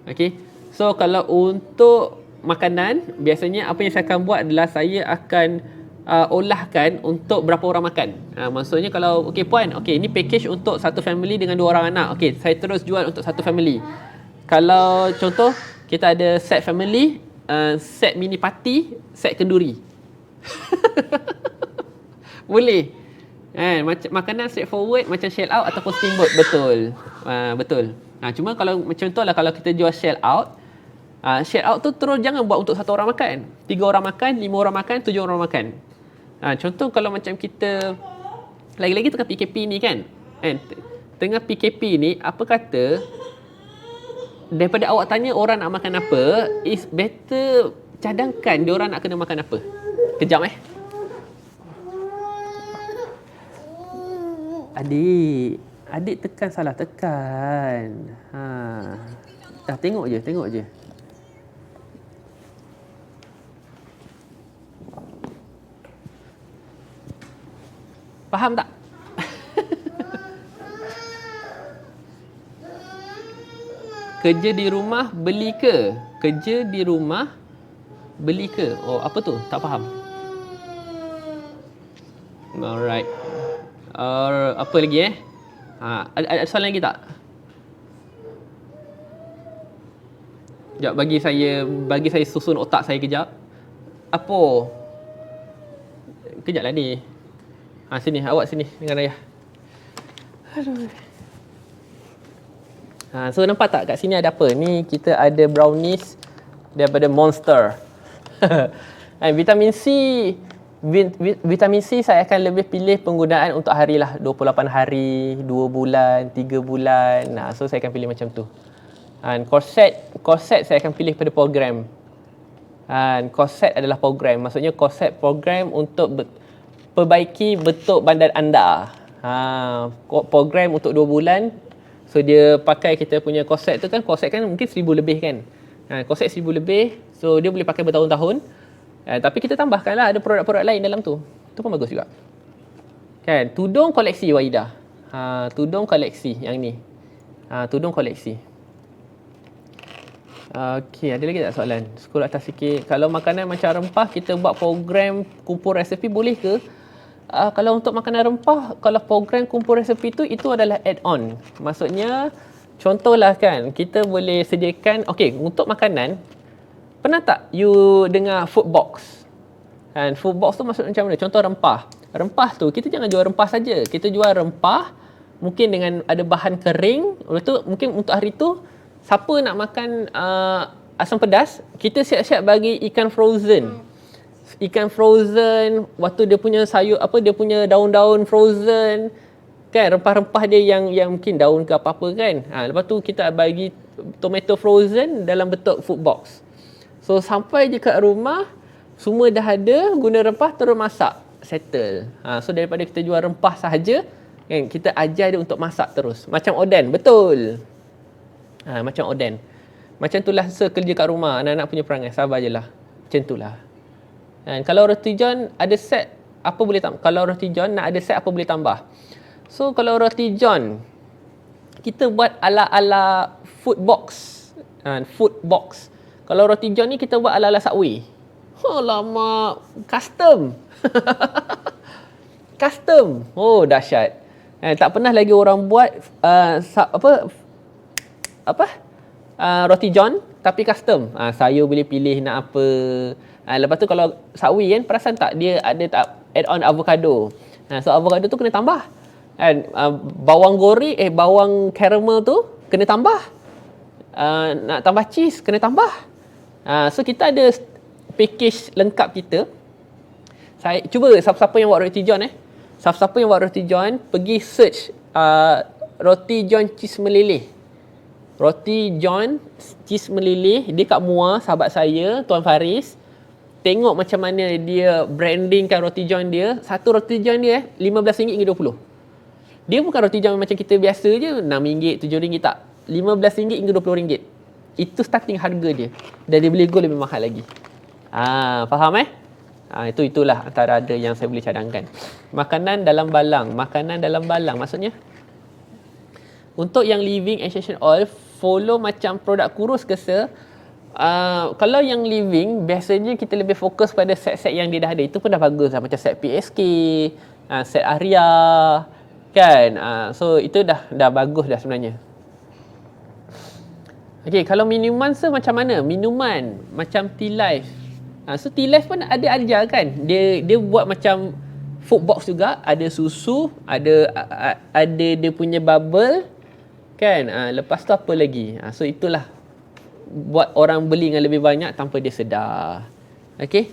Okey. So kalau untuk makanan, biasanya apa yang saya akan buat adalah saya akan olahkan untuk berapa orang makan. Maksudnya kalau okey puan, okey ni package untuk satu family dengan 2 orang anak. Okey, saya terus jual untuk satu family. Kalau contoh kita ada set family, set mini party, set kenduri. Boleh. Makanan straightforward macam shell out ataupun steamboat, betul. Cuma kalau contohlah kalau kita jual shell out tu terus jangan buat untuk 1 orang makan. 3 orang makan, 5 orang makan, 7 orang makan. Contoh kalau macam kita lagi-lagi tengah PKP ni kan. Tengah PKP ni, apa kata daripada awak tanya orang nak makan apa, is better cadangkan dia orang nak kena makan apa. Kejap Adik tekan salah tekan. Dah tengok je. Faham tak? Kerja di rumah beli ke? Kerja di rumah beli ke? Oh, apa tu? Tak faham. Alright. Apa lagi ada soalan lagi tak? Sekejap, bagi saya susun otak saya kejap. Apa? Kejap lah ni. Sini, awak sini dengan ayah. Aduh. So nampak tak kat sini ada apa? Ni kita ada brownies daripada Monster. Vitamin C saya akan lebih pilih penggunaan untuk hari lah, 28 hari, 2 bulan, 3 bulan. So saya akan pilih macam tu. Corset saya akan pilih pada program. Corset adalah program. Maksudnya corset program untuk perbaiki bentuk badan anda. Program untuk 2 bulan. So dia pakai kita punya corset tu kan. Corset kan mungkin 1000 lebih kan. Corset 1000 lebih. So dia boleh pakai bertahun-tahun. Tapi kita tambahkan lah ada produk-produk lain dalam tu. Tu pun bagus juga. Kan. Tudung koleksi Waidah. Tudung koleksi yang ni. Tudung koleksi. Okey, ada lagi tak soalan? Scroll atas sikit. Kalau makanan macam rempah, kita buat program kumpul resepi boleh ke? kalau untuk makanan rempah, kalau program kumpul resepi tu, itu adalah add-on. Maksudnya, contohlah kan, kita boleh sediakan, okey, untuk makanan, pernah tak you dengar food box? Kan, food box tu maksud macam mana? Contoh rempah. Rempah tu, kita jangan jual rempah saja. Kita jual rempah, mungkin dengan ada bahan kering. Lepas tu, mungkin untuk hari tu, siapa nak makan asam pedas, kita siap-siap bagi ikan frozen. Ikan frozen, waktu dia punya sayur, dia punya daun-daun frozen. Kan, rempah-rempah dia yang mungkin daun ke apa-apa kan. Lepas tu, kita bagi tomato frozen dalam bentuk food box. So, sampai je kat rumah, semua dah ada, guna rempah, terus masak. Settle. So, daripada kita jual rempah sahaja, kan, kita ajar dia untuk masak terus. Macam oden, betul. Macam oden. Macam itulah kerja kat rumah, anak-anak punya perangai. Sabar je lah. Macam itulah. Kalau roti john ada set, apa boleh tambah? Kalau roti john nak ada set, apa boleh tambah? So, kalau roti john, kita buat ala-ala food box. Food box. Kalau roti john ni, kita buat ala-ala Subway. Lama custom. Custom. Oh, dahsyat. Tak pernah lagi orang buat roti john tapi custom. Saya boleh pilih nak apa. Lepas tu kalau Subway kan, perasan tak dia ada tak add-on avocado. So avocado tu kena tambah. Bawang goreng, bawang caramel tu kena tambah. Nak tambah cheese kena tambah. So kita ada package lengkap kita. Saya cuba siapa-siapa yang buat roti john siapa-siapa yang buat roti john pergi search roti john cheese meleleh. Roti john cheese meleleh dia kat Muar, sahabat saya Tuan Faris. Tengok macam mana dia brandingkan roti john dia. Satu roti john dia RM15 hingga RM20. Dia bukan roti john macam kita biasa je RM6, RM7 tak. RM15 hingga RM20. Itu starting harga dia. Dan dia boleh go lebih mahal lagi. Faham itulah antara ada yang saya boleh cadangkan. Makanan dalam balang. Makanan dalam balang maksudnya untuk yang living essential oil, follow macam produk kurus ke kalau yang living, biasanya kita lebih fokus pada set-set yang dia dah ada. Itu pun dah bagus lah. Macam set PSK, set Aria, kan. So, itu dah bagus dah sebenarnya. Okay, kalau minuman macam mana? Minuman, macam Tea Life. So, Tea Life pun ada ajar kan. Dia buat macam food box juga. Ada susu, ada dia punya bubble, kan. Lepas tu apa lagi? So, itulah buat orang beli dengan lebih banyak tanpa dia sedar. Okey?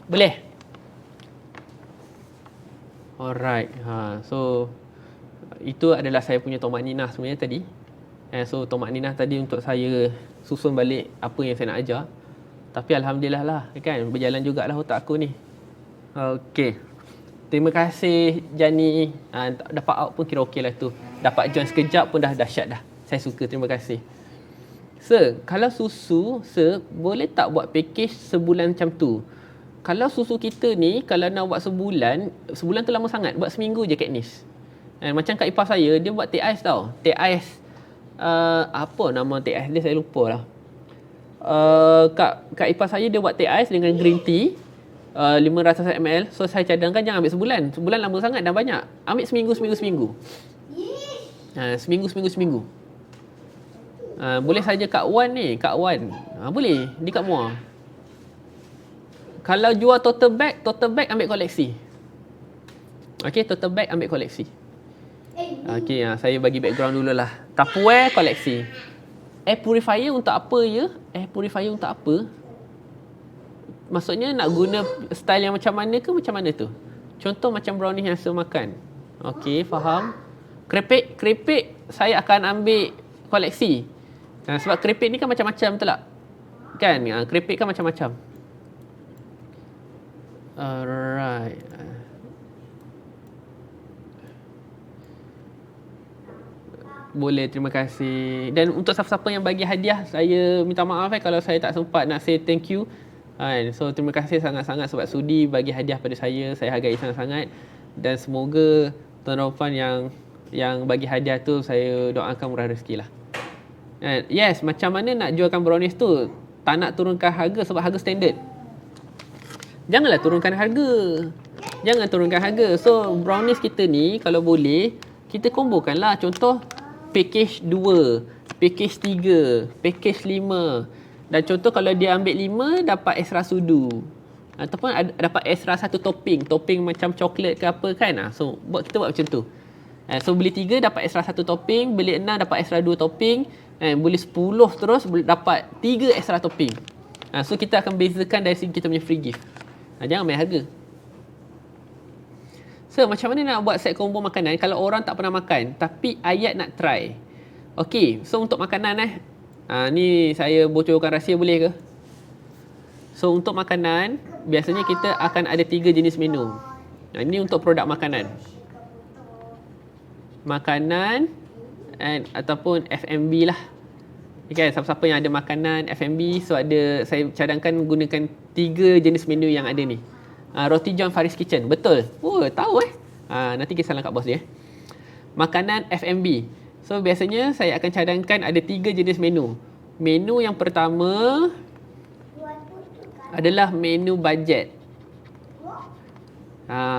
Boleh? Alright. So, itu adalah saya punya Tomak Ninah sebenarnya tadi. So, Tomak Ninah tadi untuk saya susun balik apa yang saya nak ajar. Tapi Alhamdulillah lah, kan? Berjalan jugalah otak aku ni. Okey. Terima kasih Jani. Dapat out pun kira okey lah tu. Dapat join sekejap pun dah dahsyat dah. Saya suka, terima kasih. Kalau susu, boleh tak buat package sebulan macam tu? Kalau susu kita ni, kalau nak buat sebulan tu lama sangat. Buat seminggu je Katniss. Macam Kak Ipar saya, dia buat teh ais tau. Teh ais, apa nama teh ais dia, saya lupa lah. Kak Ipar saya, dia buat teh ais dengan green tea, 500 ml. So, saya cadangkan jangan ambil sebulan. Sebulan lama sangat dan banyak. Ambil seminggu. Seminggu. Boleh saja Kak Wan ni. Boleh. Di Kak Muar. Kalau jual tote bag ambil koleksi. Okey, tote bag ambil koleksi. Okey, saya bagi background dulu lah. Tupperware koleksi. Air purifier untuk apa ya? Maksudnya nak guna style yang macam mana ke macam mana tu? Contoh macam brownie yang saya makan. Okey, faham. Keripik saya akan ambil koleksi. Sebab keripik ni kan macam-macam, betul tak? Kan? Keripik kan macam-macam. Alright. Boleh, terima kasih. Dan untuk siapa-siapa yang bagi hadiah, saya minta maaf kalau saya tak sempat nak say thank you. So, terima kasih sangat-sangat sebab sudi bagi hadiah pada saya. Saya hargai sangat-sangat. Dan semoga Tuan Raufan yang bagi hadiah tu, saya doakan murah rezeki lah. Yes, macam mana nak jualkan brownies tu? Tak nak turunkan harga sebab harga standard. Janganlah turunkan harga. Jangan turunkan harga. So brownies kita ni kalau boleh kita kombokanlah. Contoh package 2, package 3, package 5. Dan contoh kalau dia ambil 5 dapat extra sudu. Ataupun dapat extra satu topping macam coklat ke apa kan. So kita buat macam tu. So beli 3 dapat extra satu topping, beli 6 dapat extra 2 topping, beli 10 terus dapat 3 extra topping. So kita akan bezakan dari segi kita punya free gift. Jangan main harga. So macam mana nak buat set combo makanan kalau orang tak pernah makan tapi ayat nak try. Okey, so untuk makanan ni saya bocorkan rahsia boleh ke? So untuk makanan biasanya kita akan ada 3 jenis menu. Ini untuk produk makanan. Makanan ataupun F&B lah. Okay, siapa-siapa yang ada makanan F&B, so ada, saya cadangkan gunakan 3 jenis menu yang ada ni. Roti John Faris Kitchen, betul? Oh, tahu nanti kisah kat bos dia. Makanan F&B. So biasanya saya akan cadangkan ada 3 jenis menu. Menu yang pertama adalah menu bajet.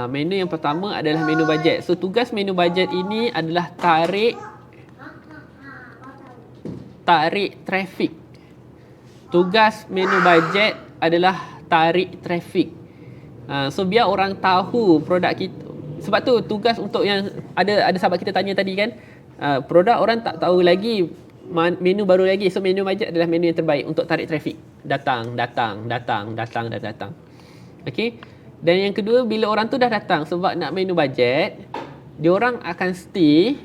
Menu yang pertama adalah menu bajet. So tugas menu bajet ini adalah tarik trafik. Tugas menu bajet adalah tarik trafik. So biar orang tahu produk kita. Sebab tu tugas untuk yang ada sahabat kita tanya tadi kan, produk orang tak tahu lagi, menu baru lagi. So menu bajet adalah menu yang terbaik untuk tarik trafik. Datang. Okey. Dan yang kedua, bila orang tu dah datang sebab nak menu bajet, diorang akan stay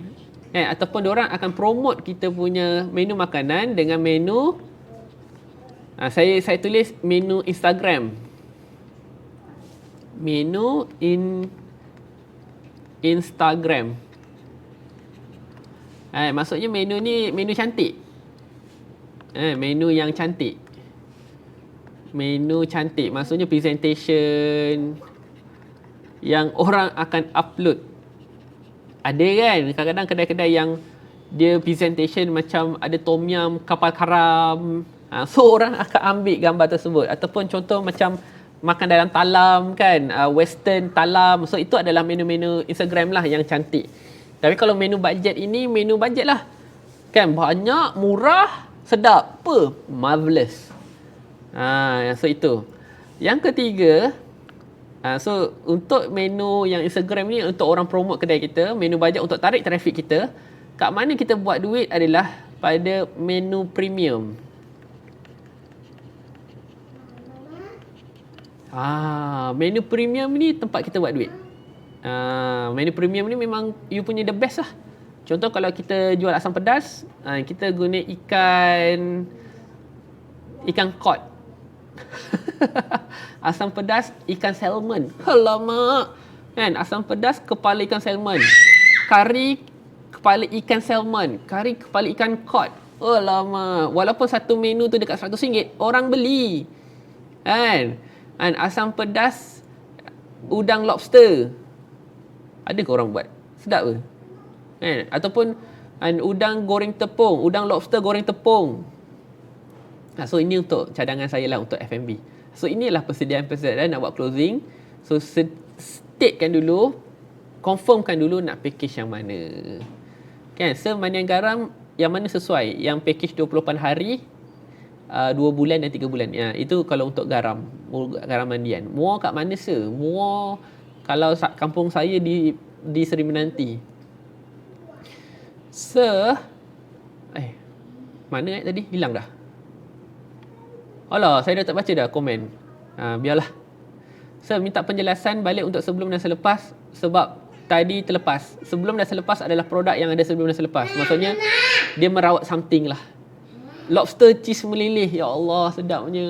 ataupun diorang akan promote kita punya menu makanan dengan menu saya tulis menu Instagram. Menu Instagram. Maksudnya menu ni menu cantik. Menu yang cantik. Menu cantik. Maksudnya presentation yang orang akan upload. Ada kan kadang-kadang kedai-kedai yang dia presentation macam ada tom yum, kapal karam. So orang akan ambil gambar tersebut. Ataupun contoh macam makan dalam talam kan, western talam. So itu adalah menu-menu Instagram lah yang cantik. Tapi kalau menu bajet ini, menu bajet lah kan, banyak, murah, sedap, marvelous. So itu. Yang ketiga, so untuk menu yang Instagram ni untuk orang promote kedai kita, menu bajet untuk tarik trafik kita. Kat mana kita buat duit adalah pada menu premium. Menu premium ni tempat kita buat duit. Menu premium ni memang you punya the best lah. Contoh kalau kita jual asam pedas, kita guna ikan cod. Asam pedas ikan salmon. Alamak. Kan, asam pedas kepala ikan salmon. Kari kepala ikan salmon. Kari kepala ikan cod. Alamak. Walaupun satu menu tu dekat RM100, orang beli. Kan? And asam pedas udang lobster. Ada ke orang buat? Sedap ke? Ataupun udang goreng tepung, udang lobster goreng tepung. So ini untuk cadangan saya lah untuk F&B. So inilah persediaan nak buat closing. So statekan dulu, confirmkan dulu nak package yang mana. Kan, semanian garam yang mana sesuai? Yang package 28 hari, 2 bulan dan 3 bulan. Itu kalau untuk garam mandian. Muar kat mana Muar kalau kampung saya di Seri Menanti. Mana tadi? Hilang dah. Alah, saya dah tak baca dah komen. Biarlah. Minta penjelasan balik untuk sebelum dan selepas sebab tadi terlepas. Sebelum dan selepas adalah produk yang ada sebelum dan selepas. Maksudnya dia merawat something lah. Lobster cheese melilih. Ya Allah, sedapnya.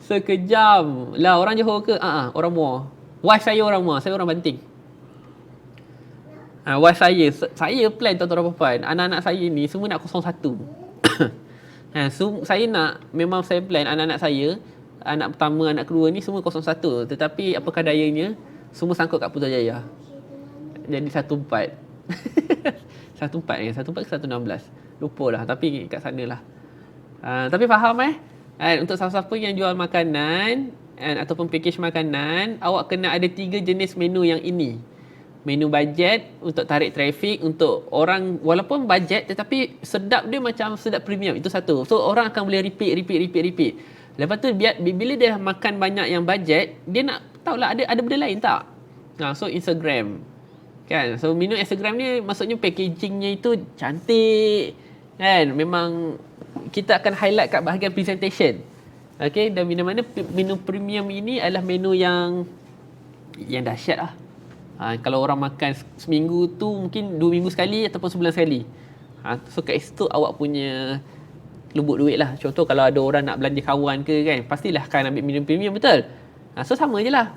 Sekejam. Lah, orang Johor ke? Orang Muar. Wife saya orang Muar. Saya orang Banting. Wife saya plan tuan-tuan dan puan. Anak-anak saya ni semua nak 01. Saya nak, memang saya plan anak-anak saya, anak pertama, anak kedua ni semua 01. Tetapi apakah dayanya, semua sangkut kat Putrajaya. Jadi 14. 14 ke 116. Lupa lah, tapi kat sana lah. Tapi faham untuk siapa-siapa yang jual makanan ataupun package makanan, awak kena ada 3 jenis menu yang ini. Menu bajet untuk tarik trafik, untuk orang walaupun bajet tetapi sedap dia macam sedap premium. Itu satu. So orang akan boleh repeat. Lepas tu bila dia makan banyak yang bajet, dia nak tahulah ada benda lain tak. So Instagram. Kan? So menu Instagram ni maksudnya packagingnya itu cantik. Kan? Memang kita akan highlight kat bahagian presentation. Okay, dan mana-mana menu premium ini adalah menu yang dahsyat lah. Kalau orang makan seminggu tu mungkin 2 minggu sekali ataupun sebulan sekali. So kat situ awak punya lubuk duit lah. Contoh kalau ada orang nak belanja kawan ke kan, pastilah akan ambil minum premium, betul? So sama je lah.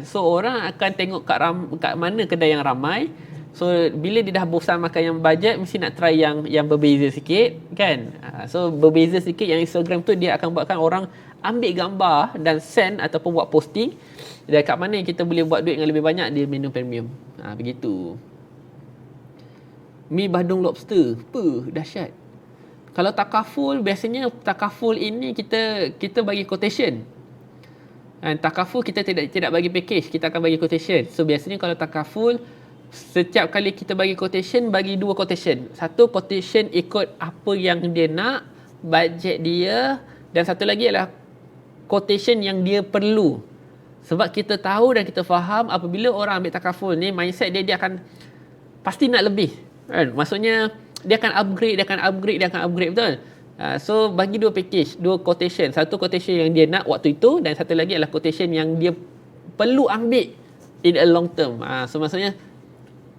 So orang akan tengok kat mana kedai yang ramai. So bila dia dah bosan makan yang bajet, mesti nak try yang berbeza sikit kan. So berbeza sikit yang Instagram tu dia akan buatkan orang ambil gambar dan send ataupun buat posting. Dan kat mana yang kita boleh buat duit yang lebih banyak, dia menu premium. Begitu. Mi Badung Lobster. Dahsyat. Kalau takaful, biasanya takaful ini kita bagi quotation. Takaful kita tidak bagi package, kita akan bagi quotation. So biasanya kalau takaful, setiap kali kita bagi quotation, bagi 2 quotation. Satu quotation ikut apa yang dia nak, bajet dia, dan satu lagi adalah quotation yang dia perlu. Sebab kita tahu dan kita faham apabila orang ambil takaful ni, mindset dia akan pasti nak lebih. Kan? Maksudnya dia akan upgrade, betul? So bagi 2 package, 2 quotation. Satu quotation yang dia nak waktu itu dan satu lagi adalah quotation yang dia perlu ambil in a long term. So maksudnya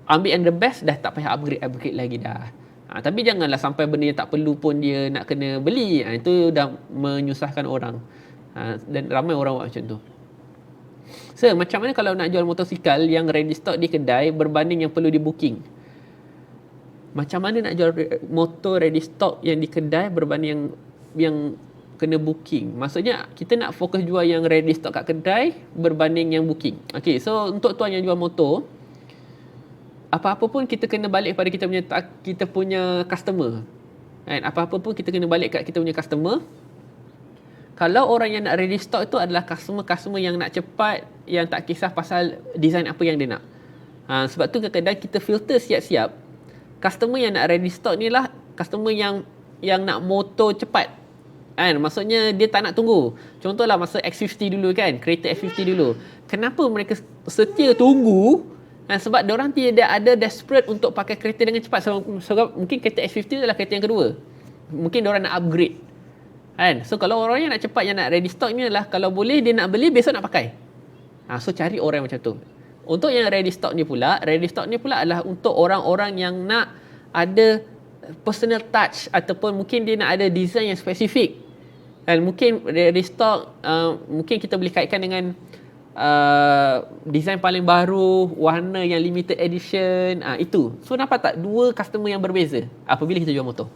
ambil yang the best, dah tak payah upgrade lagi dah. Tapi janganlah sampai benda yang tak perlu pun dia nak kena beli. Itu dah menyusahkan orang. Dan ramai orang buat macam tu. So, macam mana kalau nak jual motosikal yang ready stock di kedai berbanding yang perlu di booking? Macam mana nak jual motor ready stock yang di kedai berbanding yang kena booking? Maksudnya kita nak fokus jual yang ready stock kat kedai berbanding yang booking. Okay, so untuk tuan yang jual motor, apa-apa pun kita kena balik pada kita punya customer. Kan? Apa-apa pun kita kena balik kat kita punya customer. Kalau orang yang nak ready stock itu adalah customer yang nak cepat, yang tak kisah pasal design apa yang dia nak. Sebab tu kadang-kadang kita filter siap-siap. Customer yang nak ready stock ni lah customer yang nak motor cepat. Kan? Maksudnya dia tak nak tunggu. Contohlah masa X50 dulu kan, kereta X50 dulu. Kenapa mereka setia tunggu? Sebab diorang tidak ada desperate untuk pakai kereta dengan cepat. Sebab mungkin kereta X50 adalah kereta yang kedua. Mungkin diorang nak upgrade. Kan? So kalau orang yang nak cepat, yang nak ready stock ni adalah kalau boleh dia nak beli besok nak pakai. So cari orang macam tu. Untuk yang ready stock ni pula adalah untuk orang-orang yang nak ada personal touch ataupun mungkin dia nak ada design yang spesifik. Dan mungkin ready stock mungkin kita boleh kaitkan dengan design paling baru, warna yang limited edition, itu. So nampak tak 2 customer yang berbeza apabila kita jual motor.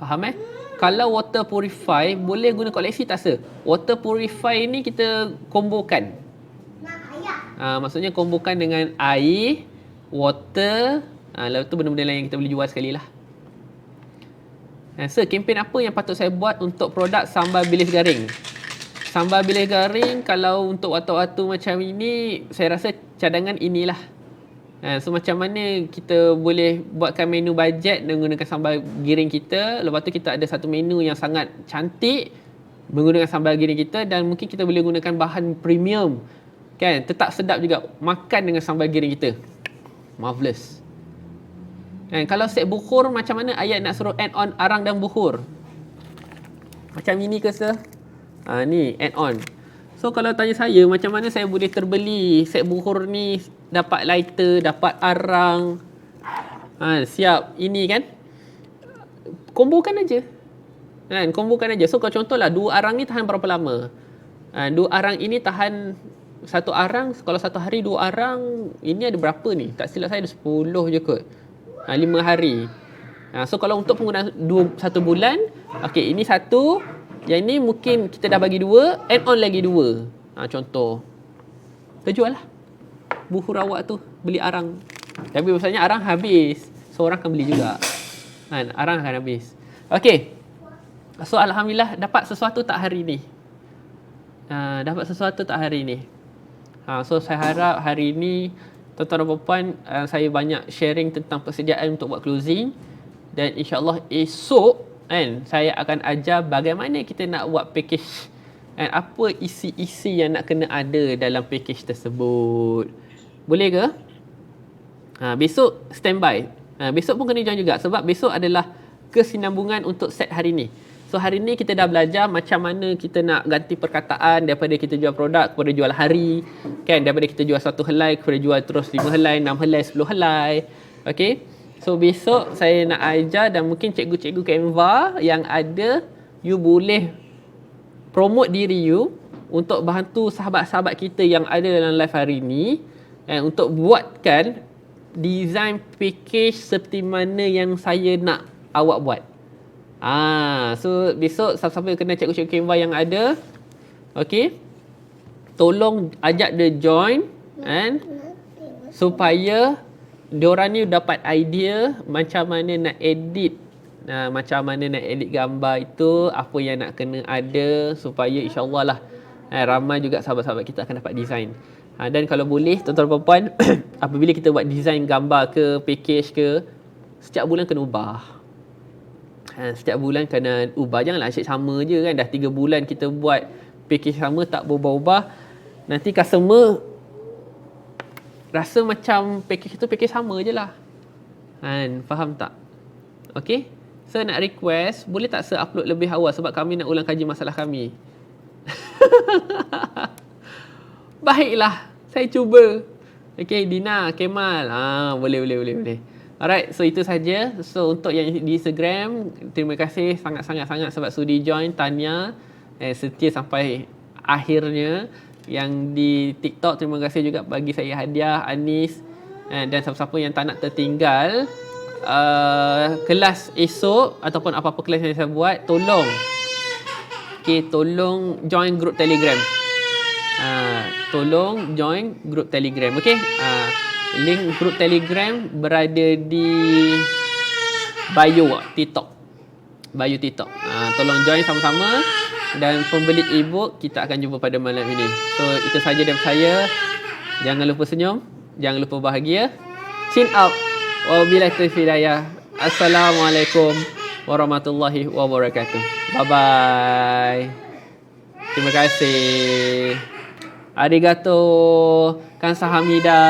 Faham Kalau water purify, boleh guna koleksi tak se? Water purify ni kita kombokan. Maksudnya kombokan dengan air, water, lepas tu benda-benda lain yang kita boleh jual sekali lah. Kempen apa yang patut saya buat untuk produk sambal bilis garing? Sambal bilis garing, kalau untuk waktu-waktu macam ini, saya rasa cadangan inilah. So macam mana kita boleh buatkan menu bajet menggunakan sambal giring kita. Lepas tu kita ada satu menu yang sangat cantik menggunakan sambal giring kita. Dan mungkin kita boleh gunakan bahan premium kan, tetap sedap juga makan dengan sambal giring kita. Marvelous. Kalau set bukhur, macam mana ayat nak suruh add on arang dan bukhur? Macam ini ke sir? Ni add on. So kalau tanya saya, macam mana saya boleh terbeli set bukhur ni, dapat lighter, dapat arang, siap ini kan? Kombokan aja. Kombokan aja. So kalau contohlah 2 arang ni tahan berapa lama? 2 arang ini tahan, satu arang, kalau satu hari 2 arang, ini ada berapa ni? Tak silap saya ada 10 je kot. 5 hari. So kalau untuk penggunaan 1 bulan, okey, ini 1. Yang ni mungkin kita dah bagi 2, add on lagi 2. Contoh. Terjual lah. Bukhur awak tu, beli arang. Tapi biasanya arang habis. So orang akan beli juga. Arang akan habis. Okey. So Alhamdulillah dapat sesuatu tak hari ni? dapat sesuatu tak hari ni? So saya harap hari ni tuan-tuan dan puan, saya banyak sharing tentang persediaan untuk buat closing, dan insyaAllah esok kan saya akan ajar bagaimana kita nak buat package dan apa isi-isi yang nak kena ada dalam package tersebut. Boleh ke? Besok standby. Besok pun kena join juga sebab besok adalah kesinambungan untuk set hari ni. So hari ni kita dah belajar macam mana kita nak ganti perkataan daripada kita jual produk kepada jual hari, kan, daripada kita jual satu helai kepada jual terus 5 helai, 6 helai, 10 helai. Okey. So besok saya nak ajar, dan mungkin cikgu-cikgu Canva yang ada, you boleh promote diri you untuk bantu sahabat-sahabat kita yang ada dalam live hari ni, untuk buatkan design package seperti mana yang saya nak awak buat. So besok siapa-siapa yang kenal cikgu-cikgu Canva yang ada, okey, tolong ajak dia join, kan, supaya diorang ni dapat idea macam mana nak edit, macam mana nak edit gambar itu, apa yang nak kena ada, supaya insyaAllah lah ramai juga sahabat-sahabat kita akan dapat design. Dan kalau boleh tuan-tuan dan puan, apabila kita buat design gambar ke package ke, setiap bulan kena ubah. Setiap bulan kena ubah. Janganlah asyik sama je kan. Dah 3 bulan kita buat package sama, tak berubah-ubah. Nanti customer rasa macam package tu package sama je lah. Faham tak? Okay. So nak request, boleh tak upload lebih awal sebab kami nak ulang kaji masalah kami. Baiklah, saya cuba. Okay, Dina, Kemal. Boleh. Alright, so itu saja. So untuk yang di Instagram, terima kasih sangat-sangat sebab sudi join. Tanya setia sampai akhirnya. Yang di TikTok, terima kasih juga bagi saya hadiah, Anis, dan siapa-siapa yang tak nak tertinggal kelas esok ataupun apa-apa kelas yang saya buat, tolong join group Telegram. Tolong join group Telegram. Okay, link group Telegram berada di bio TikTok. Tolong join sama-sama. Dan pembeli e-book kita akan jumpa pada malam ini. So itu saja dari saya. Jangan lupa senyum, jangan lupa bahagia. Chin up. Wabillahi taufiq hidayah. Assalamualaikum warahmatullahi wabarakatuh. Bye bye. Terima kasih. Arigato. Kamsahamnida.